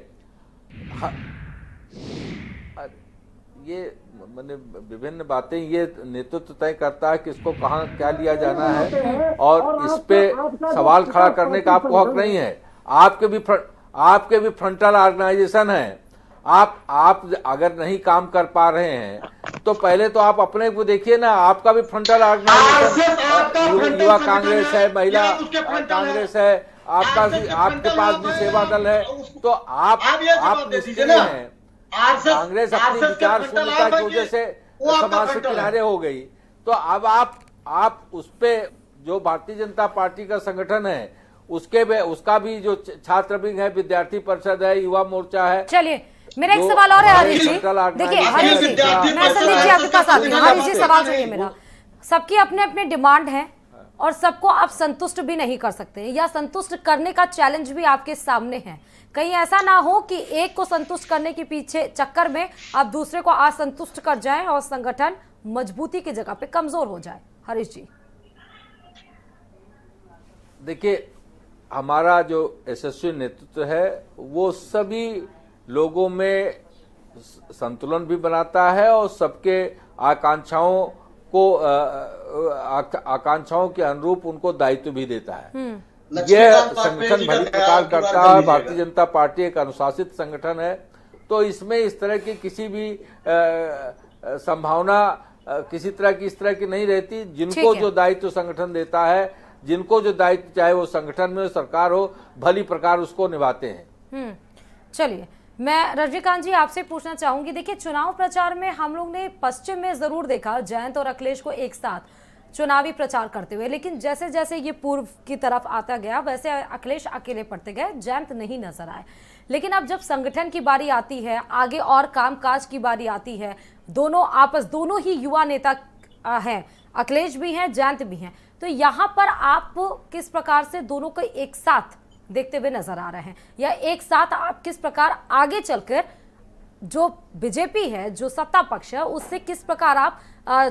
ये मैंने विभिन्न बातें, ये नेतृत्व तय करता है किसको कहाँ क्या लिया जाना है और इस पे सवाल खड़ा करने का आपको हक नहीं है। आपके भी फ्रंटल ऑर्गेनाइजेशन है। आप अगर नहीं काम कर पा रहे हैं तो पहले तो आप अपने को देखिए ना। आपका भी फ्रंटल ऑर्गेनाइजेशन युवा कांग्रेस है, महिला कांग्रेस है, आपके पास भी सेवा दल है। तो आप निष्क्रिय हैं। कांग्रेस अपनी विचार शून्यता की वजह से समाज से किनारे हो गई। तो अब आप उस पे जो भारतीय जनता पार्टी का संगठन है उसका भी जो छात्र विंग है, विद्यार्थी परिषद है, युवा मोर्चा है। चलिए मेरा एक सवाल और है हरीश जी। देखिए हरीश जी, मैं संदीप जी आपके पास आती हूँ। हरीश जी सवाल सुनिए मेरा। सबकी अपने अपने डिमांड है और सबको आप संतुष्ट भी नहीं कर सकते या संतुष्ट करने का चैलेंज भी आपके सामने है। कहीं ऐसा ना हो कि एक को संतुष्ट करने के पीछे चक्कर में आप दूसरे को असंतुष्ट कर जाएं और संगठन मजबूती की जगह पे कमजोर हो जाए। हरीश जी, देखिए हमारा जो यशस्वी नेतृत्व है वो सभी लोगों में संतुलन भी बनाता है और सबके आकांक्षाओं के अनुरूप उनको दायित्व भी देता है। लक्ष्मीकांत वाजपेयी संगठन जी का भली ख्याल प्रकार की बार करता कर है। लीजिएगा। भारतीय जनता पार्टी एक अनुशासित संगठन है, तो इसमें इस तरह की किसी भी संभावना किसी तरह की इस तरह की नहीं रहती। जिनको ठीक है। जो दायित्व संगठन देता है, जिनको जो दायित्व, चाहे वो संगठन में हो, सरकार हो, भली प्रकार उसको निभाते हैं। चलिए, मैं रजनीकांत जी आपसे पूछना चाहूंगी, देखिए चुनाव प्रचार में हम लोग ने पश्चिम में जरूर देखा जयंत और अखिलेश को एक साथ चुनावी प्रचार करते हुए, लेकिन जैसे जैसे ये पूर्व की तरफ आता गया वैसे अखिलेश अकेले पड़ते गए, जयंत नहीं नजर आए। लेकिन अब जब संगठन की बारी आती है, आगे और कामकाज की बारी आती है, दोनों ही युवा नेता हैं, अखिलेश भी हैं, जयंत भी हैं, तो यहाँ पर आप किस प्रकार से दोनों को एक साथ देखते हुए नजर आ रहे हैं, या एक साथ आप किस प्रकार आगे चलकर जो बीजेपी है, जो सत्ता पक्ष है, उससे किस प्रकार आप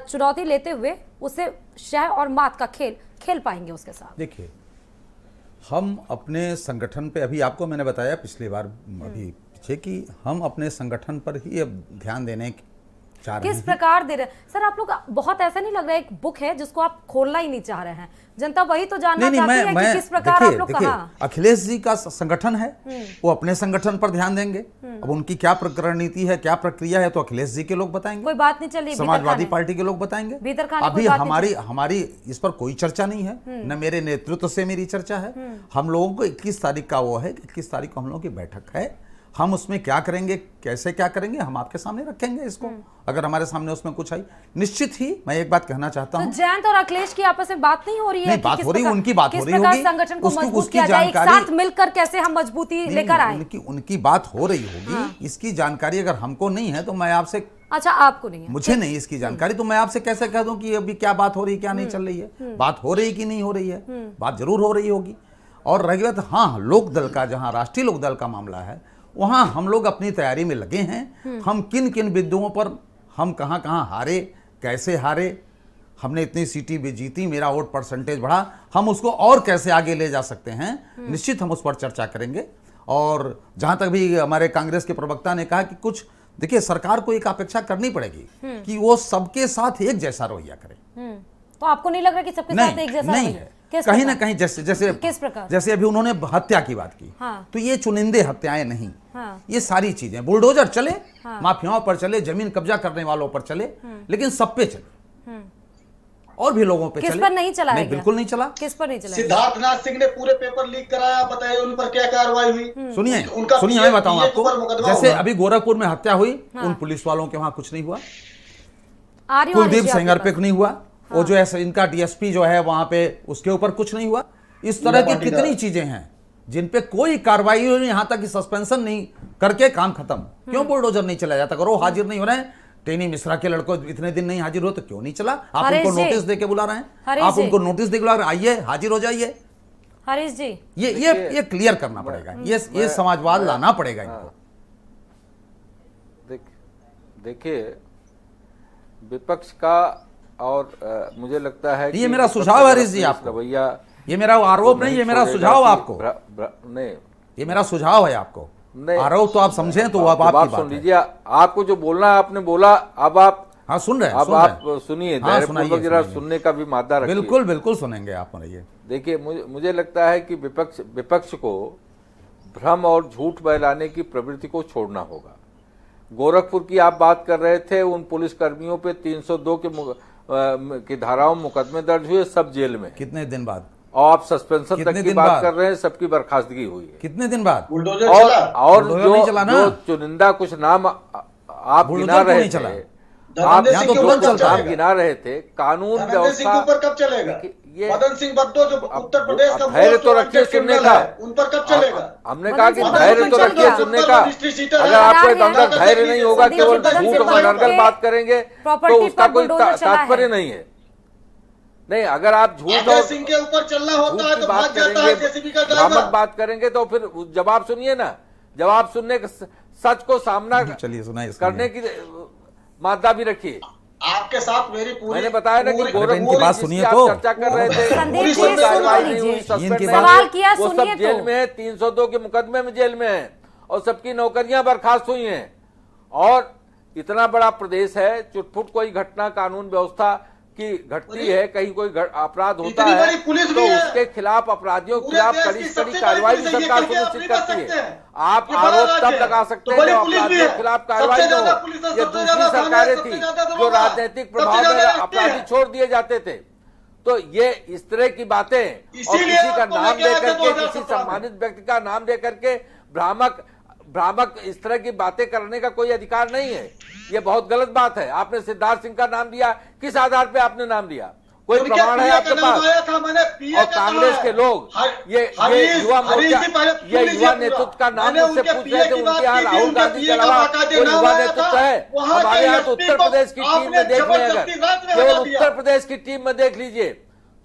चुनौती लेते हुए उसे शह और मात का खेल पाएंगे उसके साथ? देखिए, हम अपने संगठन पे, अभी आपको मैंने बताया पिछली बार अभी पीछे, कि हम अपने संगठन पर ही अब ध्यान देने चाह रहे हैं। किस प्रकार दे रहे हैं सर? आप लोग बहुत ऐसा नहीं लग रहा है एक बुक है जिसको आप खोलना ही नहीं चाह रहे हैं, जनता वही तो जानना चाहती है कि किस प्रकार आप लोग कहाँ? अखिलेश जी का संगठन है, वो अपने संगठन पर ध्यान देंगे। अब उनकी क्या रणनीति है, क्या प्रक्रिया है, तो अखिलेश जी के लोग बताएंगे, कोई बात नहीं चल रही, समाजवादी पार्टी के लोग बताएंगे। अभी हमारी इस पर कोई चर्चा नहीं है, न मेरे नेतृत्व से मेरी चर्चा है। हम लोगों को 21 तारीख का वो है, 21 तारीख को हम लोगों की बैठक है, हम उसमें क्या करेंगे, कैसे क्या करेंगे, हम आपके सामने रखेंगे इसको। अगर हमारे सामने उसमें कुछ आई, निश्चित ही मैं एक बात कहना चाहता हूं, तो जयंत और अखिलेश की आपस में बात नहीं हो रही है? नहीं, बात हो रही है, उनकी बात हो रही होगी, संगठन को मजबूत किया जाए, एक साथ मिलकर कैसे हम मजबूती लेकर आए? उनकी बात हो रही होगी। इसकी जानकारी अगर हमको नहीं है तो मैं आपसे, अच्छा आपको नहीं है, मुझे नहीं इसकी जानकारी, तो मैं आपसे कैसे कह दूं कि अभी क्या बात हो रही है, क्या नहीं चल रही है। बात हो रही कि नहीं हो रही है, बात जरूर हो रही होगी। और रही बात, हाँ, लोकदल का, जहां राष्ट्रीय लोकदल का मामला है, वहां हम लोग अपनी तैयारी में लगे हैं। हम किन किन बिंदुओं पर, हम कहां कहां हारे, कैसे हारे, हमने इतनी सीटें भी जीती, मेरा वोट परसेंटेज बढ़ा, हम उसको और कैसे आगे ले जा सकते हैं, निश्चित हम उस पर चर्चा करेंगे। और जहां तक भी हमारे कांग्रेस के प्रवक्ता ने कहा कि कुछ, देखिए, सरकार को एक अपेक्षा करनी पड़ेगी कि वो सबके साथ एक जैसा रवैया करे। तो आपको नहीं लग रहा कि सबके साथ एक जैसा नहीं है? कहीं ना कहीं जैसे किस प्रकार? जैसे अभी उन्होंने हत्या की बात की, हाँ। तो ये चुनिंदे हत्याएं नहीं, हाँ। ये सारी चीजें, बुलडोजर चले, हाँ। माफियाओं पर चले, जमीन कब्जा करने वालों पर चले, लेकिन सब पे चले, और भी लोगों पे चले। किस पर नहीं चला? नहीं, बिल्कुल नहीं चला। किस पर नहीं चला? सिद्धार्थनाथ सिंह ने पूरे पेपर लीक कराया, बताइए उन पर क्या कार्रवाई हुई? सुनिए, उनका मैं बताऊं आपको, जैसे हुआ। अभी गोरखपुर में हत्या हुई, उन पुलिस वालों के वहां कुछ नहीं हुआ, कुलदीप सेंगर पे नहीं हुआ, वो जो है इनका डीएसपी जो है वहां पे, उसके ऊपर कुछ नहीं हुआ। इस तरह की कितनी चीजें हैं जिन पे कोई कार्रवाई नहीं, यहां तक कि सस्पेंशन नहीं करके काम खत्म। क्यों बुलडोजर नहीं चला जाता? करो, हाजिर नहीं हो रहे हैं, टेनी मिश्रा के लड़कों इतने दिन नहीं हाजिर हो तो क्यों नहीं चला? आप उनको नोटिस देके बुला रहे हैं, आप उनको नोटिस देके बुला रहे हैं, आइए हाजिर हो जाइए। हरीश जी, ये क्लियर करना पड़ेगा, ये समाजवाद लाना पड़ेगा इनको। देखिए, विपक्ष का, और मुझे लगता है ये मेरा सुझाव है हरीश जी आपको, रवैया, ये मेरा आरोप नहीं, ये मेरा सुझाव आपको, नहीं, ये मेरा सुझाव है आपको। आरोप तो आप समझें तो अब आपकी बात सुन लीजिए, आपको जो बोलना है आपने बोला, अब आप, हाँ, सुन रहे हैं, अब आप सुनिए, धैर्यपूर्वक जरा सुनने का भी मादा रखिए। बिल्कुल बिल्कुल सुनेंगे आप। ये देखिए, मुझे लगता है कि विपक्ष को भ्रम और झूठ बहलाने की प्रवृत्ति को छोड़ना होगा। गोरखपुर की आप बात कर रहे थे, उन पुलिस कर्मियों पे 302 की धाराओं मुकदमे दर्ज हुए, सब जेल में। कितने दिन बाद? और आप सस्पेंशन तक की बात कर रहे हैं, सबकी बर्खास्तगी हुई है। कितने दिन बाद? और जो चुनिंदा कुछ नाम आप गिना रहे थे, आप यहाँ तो तुरंत नाम गिना रहे थे, कानून व्यवस्था ऊपर कब चलेगा? ये मदन सिंह बद्दो जो उत्तर प्रदेश का धैर्य तो रखिए सुनने का, उन पर कब चलेगा? हमने कहा कि धैर्य तो रखिए सुनने का। अगर आपको एक अंदर धैर्य नहीं होगा, केवल झूठ और नरगल बात करेंगे तो उसका कोई तात्पर्य नहीं है। नहीं, अगर आप झूठ और सिंह के ऊपर चलना होता है तो बात करेंगे, भ्रामक बात करेंगे, तो फिर जवाब सुनिए ना, जवाब सुनने सच को सामना करने की मादा भी रखिए। आपके साथ मेरी पूरी, मैंने बताया ना कि इनकी बात सुनिए तो, चर्चा कर रहे थे, कार्रवाई नहीं हुई, सवाल किया, वो सब जेल में है, 302 के मुकदमे में जेल में है, और सबकी नौकरियां बर्खास्त हुई हैं। और इतना बड़ा प्रदेश है, चुटपुट कोई घटना कानून व्यवस्था की घटती है, कहीं कोई अपराध होता इतनी है बड़ी पुलिस तो भी है। उसके खिलाफ, अपराधियों के पूरे खिलाफ देश कड़ी की से सबसे कड़ी बड़ी कार्रवाई भी पुलिस है, ये सरकार करके आप सुनिश्चित नहीं कर करती सकते है। हैं। आप ये बड़ा आरोप राज्य तब है। लगा सकते तो हैं बड़ी जब पुलिस भी अपराधियों है। के खिलाफ सबसे कार्रवाई न ज्यादा हो। पुलिस है, ये सबसे दूसरी ज्यादा थाने, सरकारें सबसे थी ज्यादा जो दरोगा, राजनीतिक सबसे प्रभाव में ज्यादा एसपी अपराधी है। छोड़ दिए जाते थे। तो ये इस तरह की बातें और इसीलिए किसी का आपको नाम लेके आए थे लेकर के, 2017 किसी में। सम्मानित व्यक्ति का नाम लेकर के भ्रामक इस तरह की बातें करने का कोई अधिकार नहीं है। ये बहुत गलत बात है। आपने सिद्धार्थ सिंह का नाम लिया, किस आधार पे आपने नाम लिया? कोई उनके प्रमाण है PA आपके का नाम पास? आया था, मैंने PA और का कहा कांग्रेस है। के लोग ये युवा मोर्चा, ये युवा नेतृत्व का नाम मुझसे पूछ रहे थे। उनके यहाँ राहुल गांधी के अलावा कोई युवा नेतृत्व है? हमारे यहाँ तो उत्तर प्रदेश की टीम में देख लें, अगर केवल उत्तर प्रदेश की टीम में देख लीजिए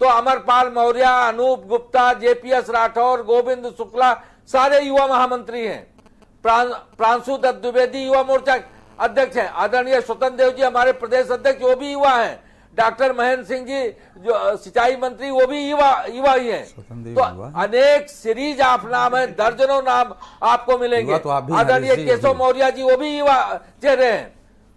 तो अमरपाल मौर्य, अनूप गुप्ता, JPS राठौर, गोविंद शुक्ला सारे युवा महामंत्री हैं। प्रांशु दत्त द्विवेदी युवा मोर्चा अध्यक्ष हैं। आदरणीय स्वतंत्र देव जी हमारे प्रदेश अध्यक्ष, वो भी युवा हैं। डॉक्टर महेंद्र सिंह जी जो सिंचाई मंत्री, वो भी युवा ही हैं। तो अनेक सीरीज आप नाम है, दर्जनों नाम आपको मिलेंगे। तो आप भी हैं, आदरणीय हरीश जी, केशव मौर्य जी, वो भी युवा चेहरे हैं।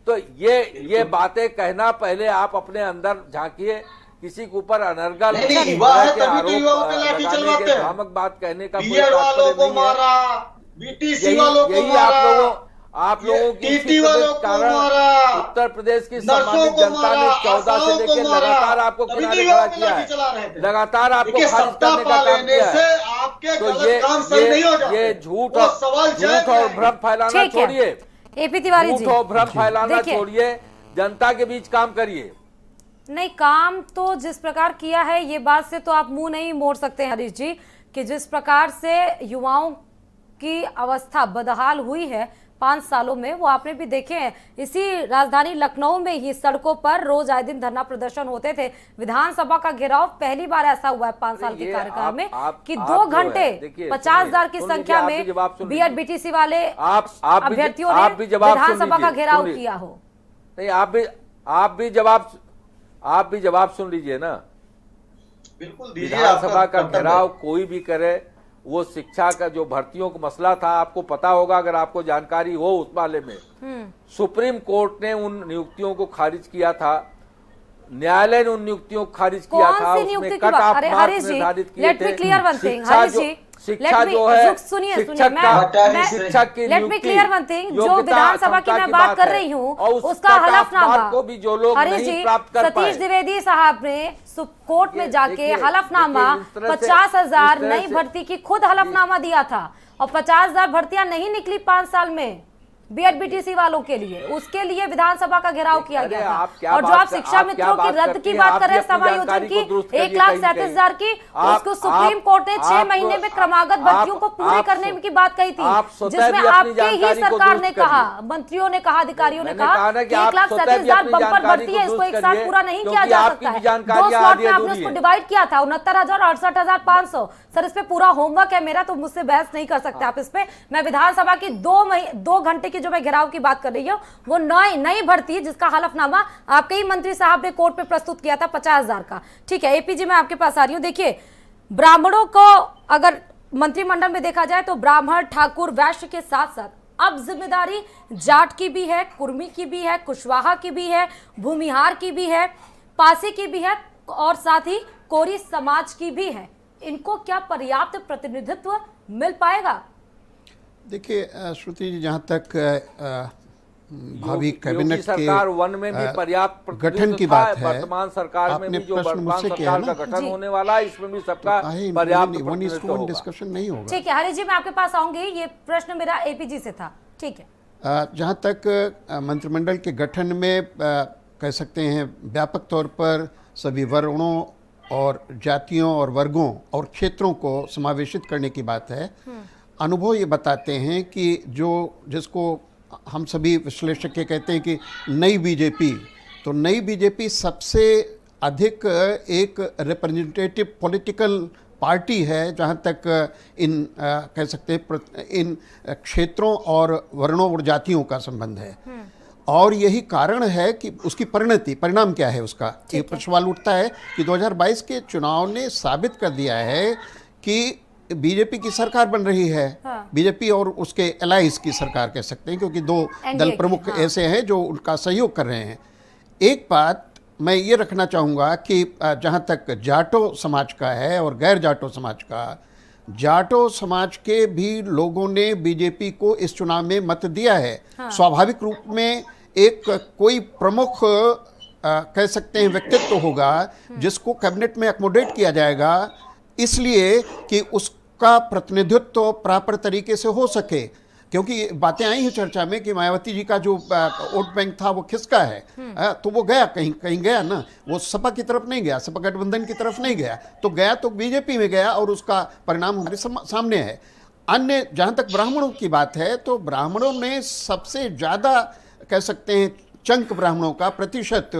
तो ये बातें कहना, पहले आप अपने अंदर झांकिए। किसी के ऊपर अनर्गल नहीं, युवा है तभी तो आरोप युवाओं पे लाठी लगाने चलवाते के, हैं। भ्रामक बात कहने का कोई बीएड वालों तात्पर्य को नहीं है। मारा, BTC वालों को यही मारा, आप लोगों की TT वालों को कारण मारा, उत्तर प्रदेश की नर्सों सम्मानित को जनता ने मारा, 14 से आशाओं को लेकर मारा। लगातार आपको तभी किनारे तो खड़ा युवाओं पे किया लाठी है, चला रहे थे। लगातार आपको देखिए, खारिज सत्ता करने का पा काम लेने किया से है। आपके तो गलत काम सही नहीं हो जाते। ये झूठ वो सवाल और भ्रम फैलाना ठीक है। छोड़िए। AP तिवारी जी, झूठ और भ्रम फैलाना देखिए। छोड़िए, जनता के बीच काम करिए। नहीं, काम तो जिस प्रकार किया है, ये बात से तो आप मुंह नहीं मोड़ सकते हैं हरीश जी, कि जिस प्रकार से युवाओं की अवस्था बदहाल हुई है 5 सालों में, वो आपने भी देखे हैं। इसी राजधानी लखनऊ में ही सड़कों पर रोज आए दिन धरना प्रदर्शन होते थे। विधानसभा का घेराव पहली बार ऐसा हुआ है 5 साल के कार्यकाल में कि 2 घंटे 50,000 की संख्या में BED BTC वाले अभ्यर्थियों ने विधानसभा का घेराव किया हो। नहीं, आप भी जवाब सुन लीजिए ना। बिल्कुल दीजिए। विधानसभा का घेराव कोई भी करे, वो शिक्षा का जो भर्तियों का मसला था, आपको पता होगा अगर आपको जानकारी हो उस बारे में, सुप्रीम कोर्ट ने उन नियुक्तियों को खारिज किया था, न्यायालय ने उन नियुक्तियों को खारिज किया था। उसमें कट ऑफ मार्क्स निर्धारित किए थे। शिक्षा जो है, सुनिए शिक्षक की let me clear one thing, जो विधानसभा की मैं बात कर रही हूँ उसका हलफनामा को भी जो लोग नहीं प्राप्त कर पाए, सतीश द्विवेदी साहब ने कोर्ट में जाके हलफनामा 50,000 नई भर्ती की खुद हलफनामा दिया था और 50,000 भर्तियां नहीं निकली 5 साल में BED BTC वालों के लिए। उसके लिए विधानसभा का घेराव किया गया था। और जो आप शिक्षा मित्रों की रद्द की बात कर रहे हैं, समायोजन की 1,37,000 की, उसको सुप्रीम कोर्ट ने 6 महीने में क्रमागत भर्तियों को पूरे करने की बात कही थी, जिसमें आपके ही सरकार ने कहा, मंत्रियों ने कहा, अधिकारियों ने कहा कि 1,37,000 बम्पर भर्ती है, इसको एक साथ पूरा नहीं किया जा सकता है। 2 स्लॉट में आपने उसको डिवाइड किया था, 69,000 और 68,500। सर, इस पे पूरा होमवर्क है मेरा, तो मुझसे बहस नहीं कर सकते आप इस पे। मैं विधानसभा की 2 घंटे की जो मैं घेराव की बात कर रही हूँ, वो नई भर्ती जिसका हलफनामा आपके ही मंत्री साहब ने कोर्ट में प्रस्तुत किया था 50,000 का। ठीक है AP जी, मैं आपके पास आ रही हूँ। देखिए, ब्राह्मणों को अगर मंत्रिमंडल में देखा जाए तो ब्राह्मण, ठाकुर, वैश्य के साथ साथ अब जिम्मेदारी जाट की भी है, कुर्मी की भी है, कुशवाहा की भी है, भूमिहार की भी है, पासी की भी है और साथ ही कोरी समाज की भी है। इनको क्या पर्याप्त प्रतिनिधित्व मिल पाएगा? देखिए श्रुति जी, जहाँ तक भावी कैबिनेट के सरकार 1 में भी पर्याप्त गठन की बात है, वर्तमान सरकार में भी जो वर्तमान मुझसे सरकार का गठन होने वाला है, इसमें भी सबका पर्याप्त प्रतिनिधित्व होगा। डिस्कशन नहीं होगा। ठीक है हरीश जी, मैं आपके पास आऊंगी। ये प्रश्न मेरा AP जी से था। ठीक है, जहाँ तक मंत्रिमंडल के गठन में कह सकते हैं व्यापक तौर पर सभी वर्णों और जातियों और वर्गों और क्षेत्रों को समावेशित करने की बात है। अनुभव ये बताते हैं कि जिसको हम सभी विश्लेषक के कहते हैं कि नई बीजेपी, तो नई बीजेपी सबसे अधिक एक रिप्रेजेंटेटिव पॉलिटिकल पार्टी है जहाँ तक कह सकते हैं इन क्षेत्रों और वर्णों और जातियों का संबंध है। और यही कारण है कि उसकी परिणाम क्या है उसका, एक सवाल उठता है कि 2022 के चुनाव ने साबित कर दिया है कि बीजेपी की सरकार बन रही है। बीजेपी और उसके एलाइज की सरकार कह सकते हैं, क्योंकि 2 दल प्रमुख ऐसे हैं जो उनका सहयोग कर रहे हैं। एक बात मैं ये रखना चाहूँगा कि जहाँ तक जाटो समाज का है और गैर जाटो समाज का, जाटो समाज के भी लोगों ने बीजेपी को इस चुनाव में मत दिया है। स्वाभाविक रूप में एक कोई प्रमुख कह सकते हैं व्यक्तित्व होगा जिसको कैबिनेट में अकोमोडेट किया जाएगा, इसलिए कि उसका प्रतिनिधित्व प्रॉपर तरीके से हो सके। क्योंकि बातें आई हैं चर्चा में कि मायावती जी का जो वोट बैंक था वो किसका है, तो वो गया कहीं गया ना, वो सपा की तरफ नहीं गया, सपा गठबंधन की तरफ नहीं गया, तो गया तो बीजेपी में गया और उसका परिणाम हमारे सामने है। अन्य जहाँ तक ब्राह्मणों की बात है तो ब्राह्मणों ने सबसे ज़्यादा कह सकते हैं चंक ब्राह्मणों का प्रतिशत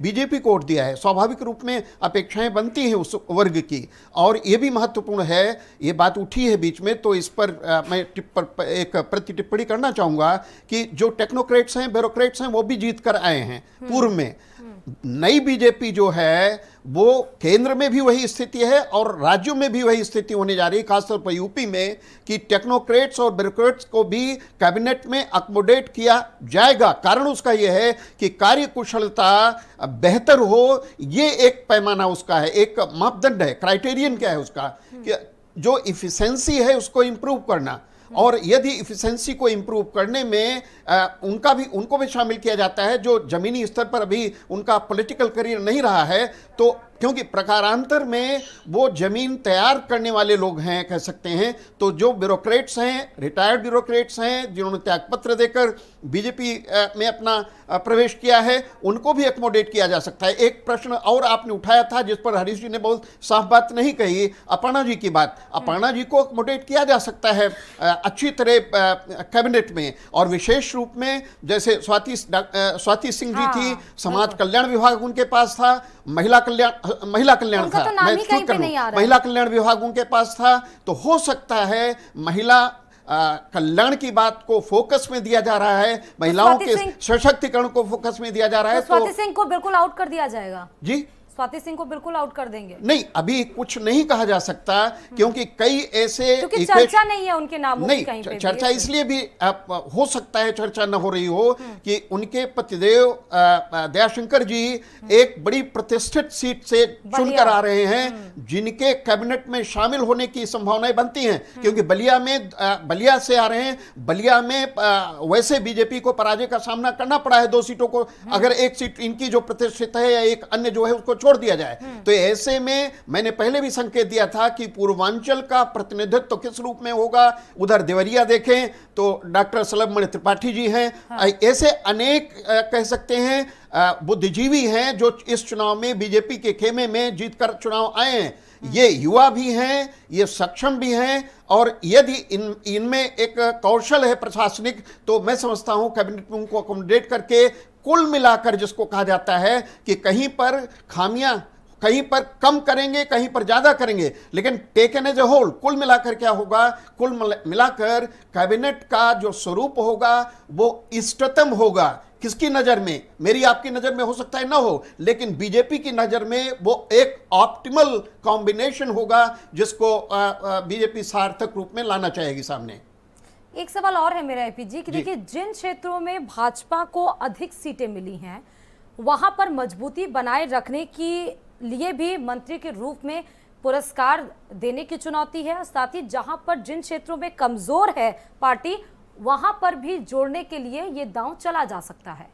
बीजेपी को वोट दिया है। स्वाभाविक रूप में अपेक्षाएं बनती हैं उस वर्ग की, और ये भी महत्वपूर्ण है, ये बात उठी है बीच में, तो इस पर मैं एक प्रति टिप्पणी करना चाहूँगा कि जो टेक्नोक्रेट्स हैं, ब्यूरोक्रेट्स हैं, वो भी जीत कर आए हैं पूर्व में। नई बीजेपी जो है वो केंद्र में भी वही स्थिति है और राज्यों में भी वही स्थिति होने जा रही है, खासतौर पर यूपी में, कि टेक्नोक्रेट्स और ब्यूरोक्रेट्स को भी कैबिनेट में अकोमोडेट किया जाएगा। कारण उसका यह है कि कार्य कुशलता बेहतर हो, ये एक पैमाना उसका है, एक मापदंड है। क्राइटेरियन क्या है उसका, कि जो इफिशिएंसी है उसको इंप्रूव करना, और यदि इफिशिएंसी को इंप्रूव करने में उनको भी शामिल किया जाता है जो जमीनी स्तर पर अभी उनका पॉलिटिकल करियर नहीं रहा है, तो क्योंकि प्रकारांतर में वो जमीन तैयार करने वाले लोग हैं कह सकते हैं, तो जो ब्यूरोक्रेट्स हैं, रिटायर्ड ब्यूरोक्रेट्स हैं जिन्होंने त्यागपत्र देकर बीजेपी में अपना प्रवेश किया है, उनको भी अकोमोडेट किया जा सकता है। एक प्रश्न और आपने उठाया था जिस पर हरीश जी ने बहुत साफ बात नहीं कही, अपर्णा जी की बात। अपर्णा जी को अकोमोडेट किया जा सकता है अच्छी तरह कैबिनेट में, और विशेष रूप में जैसे स्वाति सिंह जी थी, समाज कल्याण विभाग उनके पास था, महिला कल्याण था, मैं शुरू कर लूं, महिला कल्याण विभाग उनके पास था, तो हो सकता है महिला कल्याण की बात को फोकस में दिया जा रहा है, महिलाओं के सशक्तिकरण को फोकस में दिया जा रहा है। तो स्वाति सिंह को बिल्कुल आउट कर दिया जाएगा जी, स्वाति सिंह को बिल्कुल आउट कर देंगे? नहीं, अभी कुछ नहीं कहा जा सकता, क्योंकि कई ऐसे, क्योंकि चर्चा नहीं है उनके नामों की कहीं पे। चर्चा इसलिए भी हो सकता है चर्चा न हो रही हो कि उनके पतिदेव दयाशंकर जी एक बड़ी प्रतिष्ठित सीट से चुनकर आ रहे हैं, जिनके कैबिनेट में शामिल होने की संभावनाएं बनती हैं, क्योंकि बलिया से आ रहे हैं। बलिया में वैसे बीजेपी को पराजय का सामना करना पड़ा है 2 सीटों को, अगर एक सीट इनकी जो प्रतिष्ठित है या एक अन्य जो है उसको छोड़ दिया जाए, तो ऐसे में मैंने पहले भी संकेत दिया था कि पूर्वांचल का प्रतिनिधित्व तो किस रूप में होगा। उधर देवरिया देखें तो डॉक्टर सलभमणि त्रिपाठी जी हैं, ऐसे अनेक कह सकते हैं बुद्धिजीवी हैं जो इस चुनाव में बीजेपी के खेमे में जीतकर चुनाव आए हैं। ये युवा भी हैं, ये सक्षम भी हैं, और यदि इनमें एक कौशल है प्रशासनिक, तो मैं समझता हूं कैबिनेट में उनको अकोमोडेट करके कुल मिलाकर, जिसको कहा जाता है कि कहीं पर खामियां, कहीं पर कम करेंगे, कहीं पर ज्यादा करेंगे, लेकिन टेकन एज ए होल कुल मिलाकर क्या होगा, कुल मिलाकर कैबिनेट का जो स्वरूप होगा वो इष्टतम होगा। किसकी नजर में? मेरी आपकी नजर में हो सकता है ना हो, लेकिन बीजेपी की नजर में वो एक ऑप्टिमल कॉम्बिनेशन होगा जिसको बीजेपी सार्थक रूप में लाना चाहेगी सामने। एक सवाल और है मेरा एपी जी कि देखिए, जिन क्षेत्रों में भाजपा को अधिक सीटें मिली हैं वहां पर मजबूती बनाए रखने के लिए भी मंत्री के रूप में पुरस्कार देने की चुनौती है, साथ ही जहां पर जिन क्षेत्रों में कमजोर है पार्टी वहां पर भी जोड़ने के लिए ये दांव चला जा सकता है।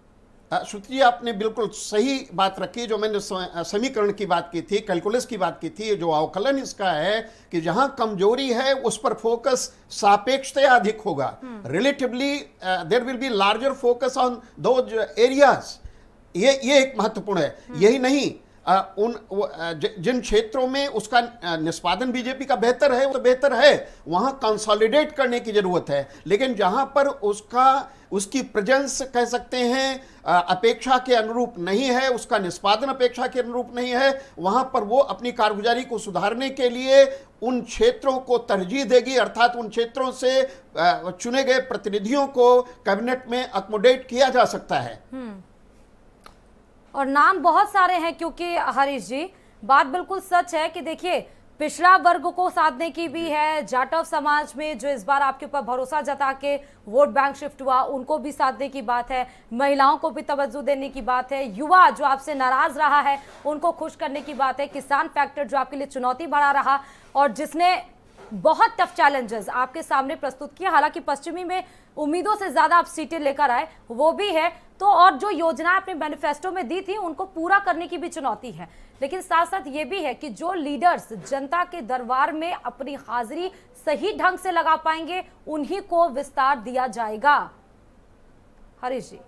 श्रुति जी, आपने बिल्कुल सही बात रखी। जो मैंने समीकरण की बात की थी, कैलकुलस की बात की थी, जो अवकलन इसका है कि जहां कमजोरी है उस पर फोकस सापेक्षतया अधिक होगा। Relatively there will be larger focus on those areas. ये एक महत्वपूर्ण है। यही नहीं, जिन क्षेत्रों में उसका निष्पादन बीजेपी का बेहतर है, वो तो बेहतर है, वहां कंसोलिडेट करने की जरूरत है। लेकिन जहां पर उसकी प्रेजेंस कह सकते हैं अपेक्षा के अनुरूप नहीं है, उसका निष्पादन अपेक्षा के अनुरूप नहीं है, वहां पर वो अपनी कारगुजारी को सुधारने के लिए उन क्षेत्रों को तरजीह देगी, अर्थात उन क्षेत्रों से चुने गए प्रतिनिधियों को कैबिनेट में अकोमोडेट किया जा सकता है। और नाम बहुत सारे हैं, क्योंकि हरीश जी बात बिल्कुल सच है कि देखिए पिछड़ा वर्ग को साधने की भी है, जाटव समाज में जो इस बार आपके ऊपर भरोसा जता के वोट बैंक शिफ्ट हुआ उनको भी साधने की बात है, महिलाओं को भी तवज्जो देने की बात है, युवा जो आपसे नाराज रहा है उनको खुश करने की बात है, किसान फैक्टर जो आपके लिए चुनौती बढ़ा रहा और जिसने बहुत टफ चैलेंजेस आपके सामने प्रस्तुत किया, हालांकि पश्चिमी में उम्मीदों से ज्यादा आप सीटें लेकर आए वो भी है, तो और जो योजना अपने मैनिफेस्टो में दी थी उनको पूरा करने की भी चुनौती है। लेकिन साथ साथ ये भी है कि जो लीडर्स जनता के दरबार में अपनी हाजिरी सही ढंग से लगा पाएंगे उन्हीं को विस्तार दिया जाएगा। हरीश जी।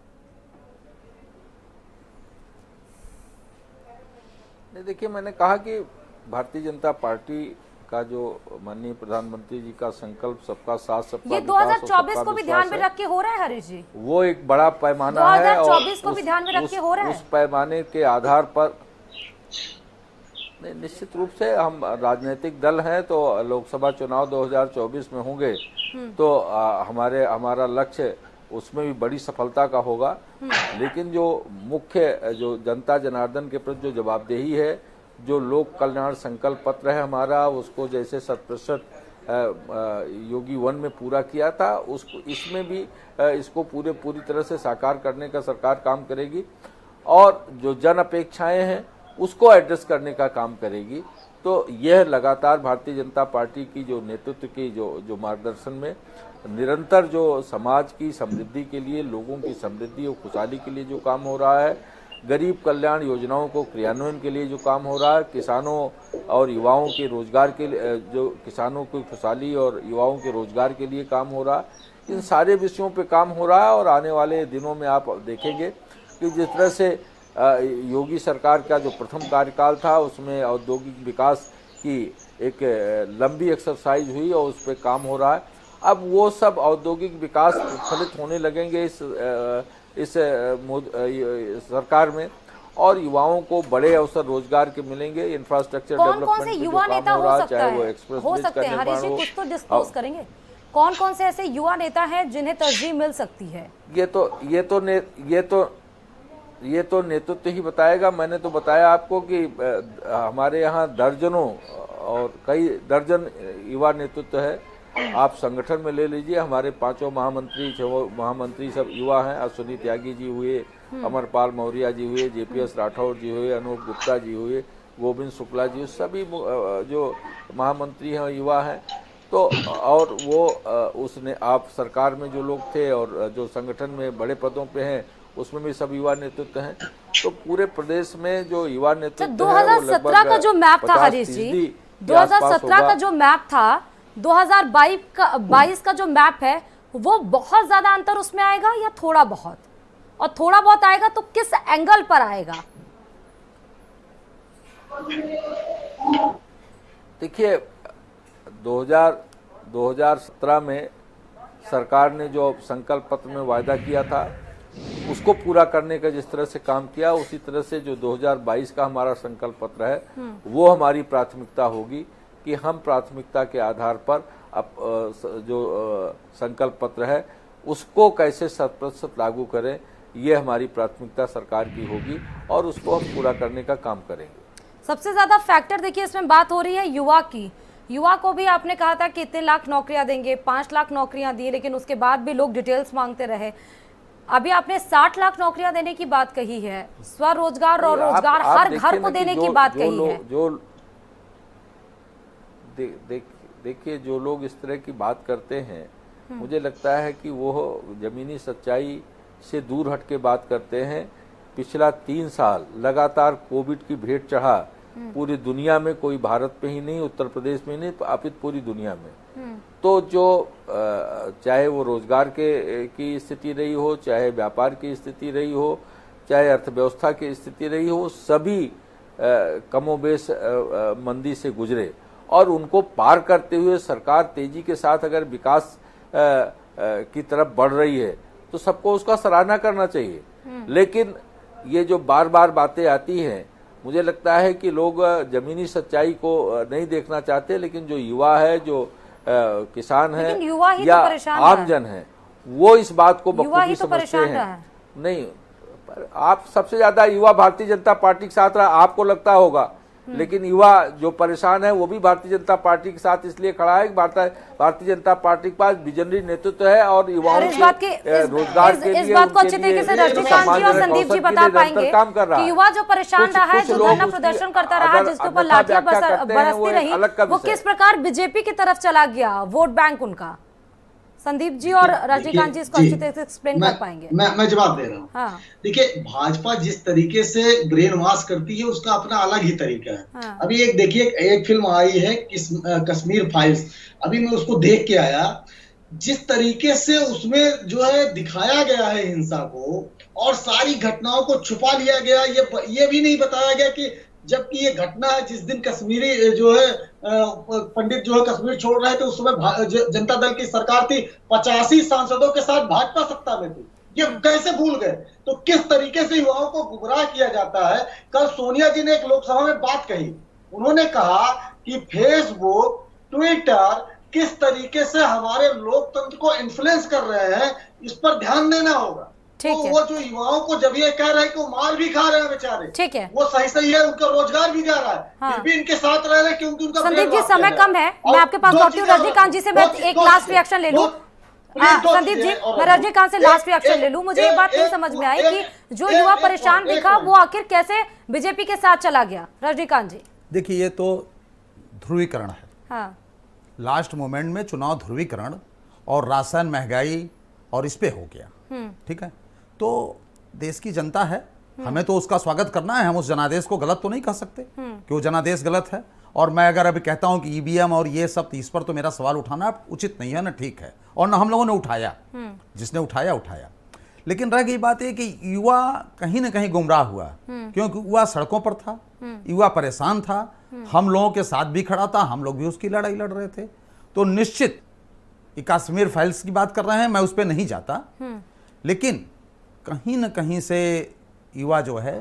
देखिए, मैंने कहा कि भारतीय जनता पार्टी का जो माननीय प्रधानमंत्री जी का संकल्प सबका साथ सबका ये विकास और 2024 सबका को भी विश्वास ध्यान में है, रख के हो रहा है हरीश जी, वो एक बड़ा पैमाना है और 2024 को भी ध्यान में रख के हो रहा है। उस पैमाने के आधार पर निश्चित रूप से हम राजनीतिक दल हैं तो लोकसभा चुनाव 2024 में होंगे तो हमारा लक्ष्य उसमें भी बड़ी सफलता का होगा। लेकिन जो मुख्य जो जनता जनार्दन के प्रति जो जवाबदेही है, जो लोक कल्याण संकल्प पत्र है हमारा, उसको जैसे 100% योगी 1 में पूरा किया था, उसको इसमें भी इसको पूरी तरह से साकार करने का सरकार काम करेगी और जो जन अपेक्षाएं हैं उसको एड्रेस करने का काम करेगी। तो यह लगातार भारतीय जनता पार्टी की जो नेतृत्व की जो मार्गदर्शन में निरंतर जो समाज की समृद्धि के लिए, लोगों की समृद्धि और खुशहाली के लिए जो काम हो रहा है, गरीब कल्याण योजनाओं को क्रियान्वयन के लिए जो काम हो रहा है, किसानों और युवाओं के रोजगार के लिए, जो किसानों की खुशहाली और युवाओं के रोजगार के लिए काम हो रहा है, इन सारे विषयों पे काम हो रहा है। और आने वाले दिनों में आप देखेंगे कि जिस तरह से योगी सरकार का जो प्रथम कार्यकाल था उसमें औद्योगिक विकास की एक लंबी एक्सरसाइज हुई और उस पर काम हो रहा है। अब वो सब औद्योगिक विकास फलित होने लगेंगे इस सरकार में और युवाओं को बड़े अवसर रोजगार के मिलेंगे। इंफ्रास्ट्रक्चर कौन-कौन से युवा नेता हो सकता है, हो सकते हैं हरीश जी, कुछ तो डिस्क्लोज करेंगे कौन-कौन से ऐसे युवा नेता हैं जिन्हें तरजीह मिल सकती है? ये तो नेतृत्व ही बताएगा। मैंने तो बताया आपको कि हमारे यहाँ दर्जनों और कई दर्जन युवा नेतृत्व है। आप संगठन में ले लीजिए, हमारे 5 महामंत्री सब युवा हैं। अश्विनी त्यागी जी हुए, अमरपाल मौर्य जी हुए, JPS राठौर जी हुए, अनूप गुप्ता जी हुए, गोविंद शुक्ला जी, सभी जो महामंत्री हैं युवा हैं। तो और वो उसने आप सरकार में जो लोग थे और जो संगठन में बड़े पदों पे हैं उसमें भी सब युवा नेतृत्व हैं। तो पूरे प्रदेश में जो युवा नेतृत्व 2017 का जो मैप था हरीश जी, 2017 का जो मैप था, 2022 का जो मैप है, वो बहुत ज्यादा अंतर उसमें आएगा या थोड़ा बहुत? और थोड़ा बहुत आएगा तो किस एंगल पर आएगा? देखिए, 2017 में सरकार ने जो संकल्प पत्र में वायदा किया था उसको पूरा करने का जिस तरह से काम किया, उसी तरह से जो 2022 का हमारा संकल्प पत्र है वो हमारी प्राथमिकता होगी कि हम प्राथमिकता के आधार पर जो संकल्प पत्र है उसको कैसे 100% लागू करें, ये हमारी प्राथमिकता सरकार की होगी और उसको हम पूरा करने का काम करेंगे। सबसे ज्यादा फैक्टर देखिए इसमें बात हो रही है युवा की। युवा को भी आपने कहा था कि इतने लाख नौकरियां देंगे, 5 लाख नौकरियां दी, लेकिन उसके बाद भी लोग डिटेल्स मांगते रहे। अभी आपने 60 लाख नौकरियां देने की बात कही है, स्वरोजगार और रोजगार हर घर को देने की बात कही है। देखिए, जो लोग इस तरह की बात करते हैं, मुझे लगता है कि वो जमीनी सच्चाई से दूर हट के बात करते हैं। पिछला 3 साल लगातार कोविड की भेंट चढ़ा पूरी दुनिया में, कोई भारत में ही नहीं, उत्तर प्रदेश में नहीं, अपितु पूरी दुनिया में। तो जो चाहे वो रोजगार की स्थिति रही हो, चाहे व्यापार की स्थिति रही हो, चाहे अर्थव्यवस्था की स्थिति रही हो, सभी कमोबेश मंदी से गुजरे और उनको पार करते हुए सरकार तेजी के साथ अगर विकास की तरफ बढ़ रही है तो सबको उसका सराहना करना चाहिए। लेकिन ये जो बार बार बातें आती हैं, मुझे लगता है कि लोग जमीनी सच्चाई को नहीं देखना चाहते, लेकिन जो युवा है, जो किसान है या आम जन है, वो इस बात को बखूबी समझते हैं। नहीं, पर आप सबसे ज्यादा युवा भारतीय जनता पार्टी के साथ रहा, आपको लगता होगा लेकिन युवा जो परेशान है वो भी भारतीय जनता पार्टी के साथ इसलिए खड़ा है कि भारतीय जनता पार्टी के पास विजनरी नेतृत्व है और युवाओं इस बात की रोजगार के लिए इस बात को अच्छे तरीके से रजनीकांत जी और संदीप जी बता पाएंगे कि युवा जो परेशान रहा है, जो धरना प्रदर्शन करता रहा, जिसके ऊपर लाठियां बरसती रही, वो किस प्रकार बीजेपी की तरफ चला गया वोट बैंक उनका। संदीप जी और रजनीकांत जी इसको अच्छी तरह से एक्सप्लेन कर पाएंगे। मैं जवाब दे रहा हूँ। हाँ। देखिए, भाजपा जिस तरीके से ब्रेन वॉश करती है उसका अपना अलग ही तरीका है। हाँ। अभी एक देखिए, एक फिल्म आई है कश्मीर फाइल्स, अभी मैं उसको देख के आया। जिस तरीके से उसमें जो है दिखाया गया है हिंसा को और सारी घटनाओं को छुपा लिया गया, ये भी नहीं बताया गया कि जबकि ये घटना है जिस दिन कश्मीरी जो है पंडित जो है कश्मीर छोड़ रहे थे, उस समय जनता दल की सरकार थी, 85 सांसदों के साथ भाजपा सत्ता में थी। ये कैसे भूल गए? तो किस तरीके से युवाओं को गुमराह किया जाता है। कल सोनिया जी ने एक लोकसभा में बात कही, उन्होंने कहा कि फेसबुक, ट्विटर किस तरीके से हमारे लोकतंत्र को इन्फ्लुएंस कर रहे हैं, इस पर ध्यान देना होगा। तो वो जो युवाओं को जब ये कह रहे हैं कि वो मार भी खा रहे हैं बेचारे, ठीक है, वो सही है, उनका रोजगार भी जा रहा है, हाँ। फिर भी इनके साथ रह रहे हैं क्योंकि उनका संदीप जी समय कम है, मैं आपके पास लौटती हूँ। रजनीकांत जी से मैं एक लास्ट रिएक्शन ले लूँ। संदीप जी, मैं रजनीकांत से लास्ट रिएक्शन ले लूँ। मुझे ये बात नहीं समझ में आई कि जो युवा परेशान दिखा वो आखिर कैसे बीजेपी के साथ चला गया। रजनीकांत जी देखिए, ये तो ध्रुवीकरण है। हाँ। लास्ट मोमेंट में चुनाव ध्रुवीकरण और राशन, महंगाई और इस पे हो गया। ठीक है, तो देश की जनता है, हमें तो उसका स्वागत करना है। हम उस जनादेश को गलत तो नहीं कह सकते कि वो जनादेश गलत है। और मैं अगर अभी कहता हूं कि ईवीएम और ये सब, इस पर तो मेरा सवाल उठाना उचित नहीं है ना, ठीक है, और ना हम लोगों ने उठाया, जिसने उठाया उठाया। लेकिन रह गई बात है कि युवा कहीं ना कहीं गुमराह हुआ, क्योंकि युवा सड़कों पर था, युवा परेशान था, हम लोगों के साथ भी खड़ा था, हम लोग भी उसकी लड़ाई लड़ रहे थे। तो निश्चित कश्मीर फाइल्स की बात कर रहे हैं, मैं उस पर नहीं जाता, लेकिन कहीं न कहीं से युवा जो है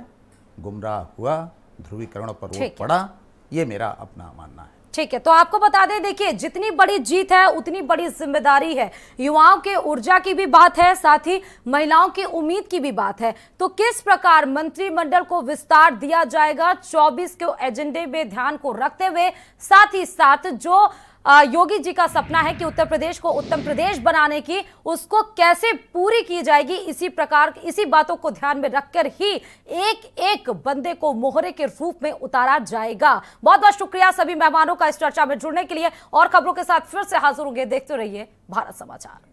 गुमराह हुआ, ध्रुवीकरण पर रोक पड़ा, ये मेरा अपना मानना है। ठीक है, तो आपको बता दें, देखिए जितनी बड़ी जीत है उतनी बड़ी जिम्मेदारी है। युवाओं के ऊर्जा की भी बात है, साथ ही महिलाओं की उम्मीद की भी बात है। तो किस प्रकार मंत्रिमंडल को विस्तार दिया जाएगा 24 के एजेंडे में ध्यान को रखते हुए, साथ ही साथ जो योगी जी का सपना है कि उत्तर प्रदेश को उत्तम प्रदेश बनाने की, उसको कैसे पूरी की जाएगी, इसी बातों को ध्यान में रखकर ही एक एक बंदे को मोहरे के रूप में उतारा जाएगा। बहुत बहुत शुक्रिया सभी मेहमानों का इस चर्चा में जुड़ने के लिए। और खबरों के साथ फिर से हाजिर होंगे, देखते रहिए भारत समाचार।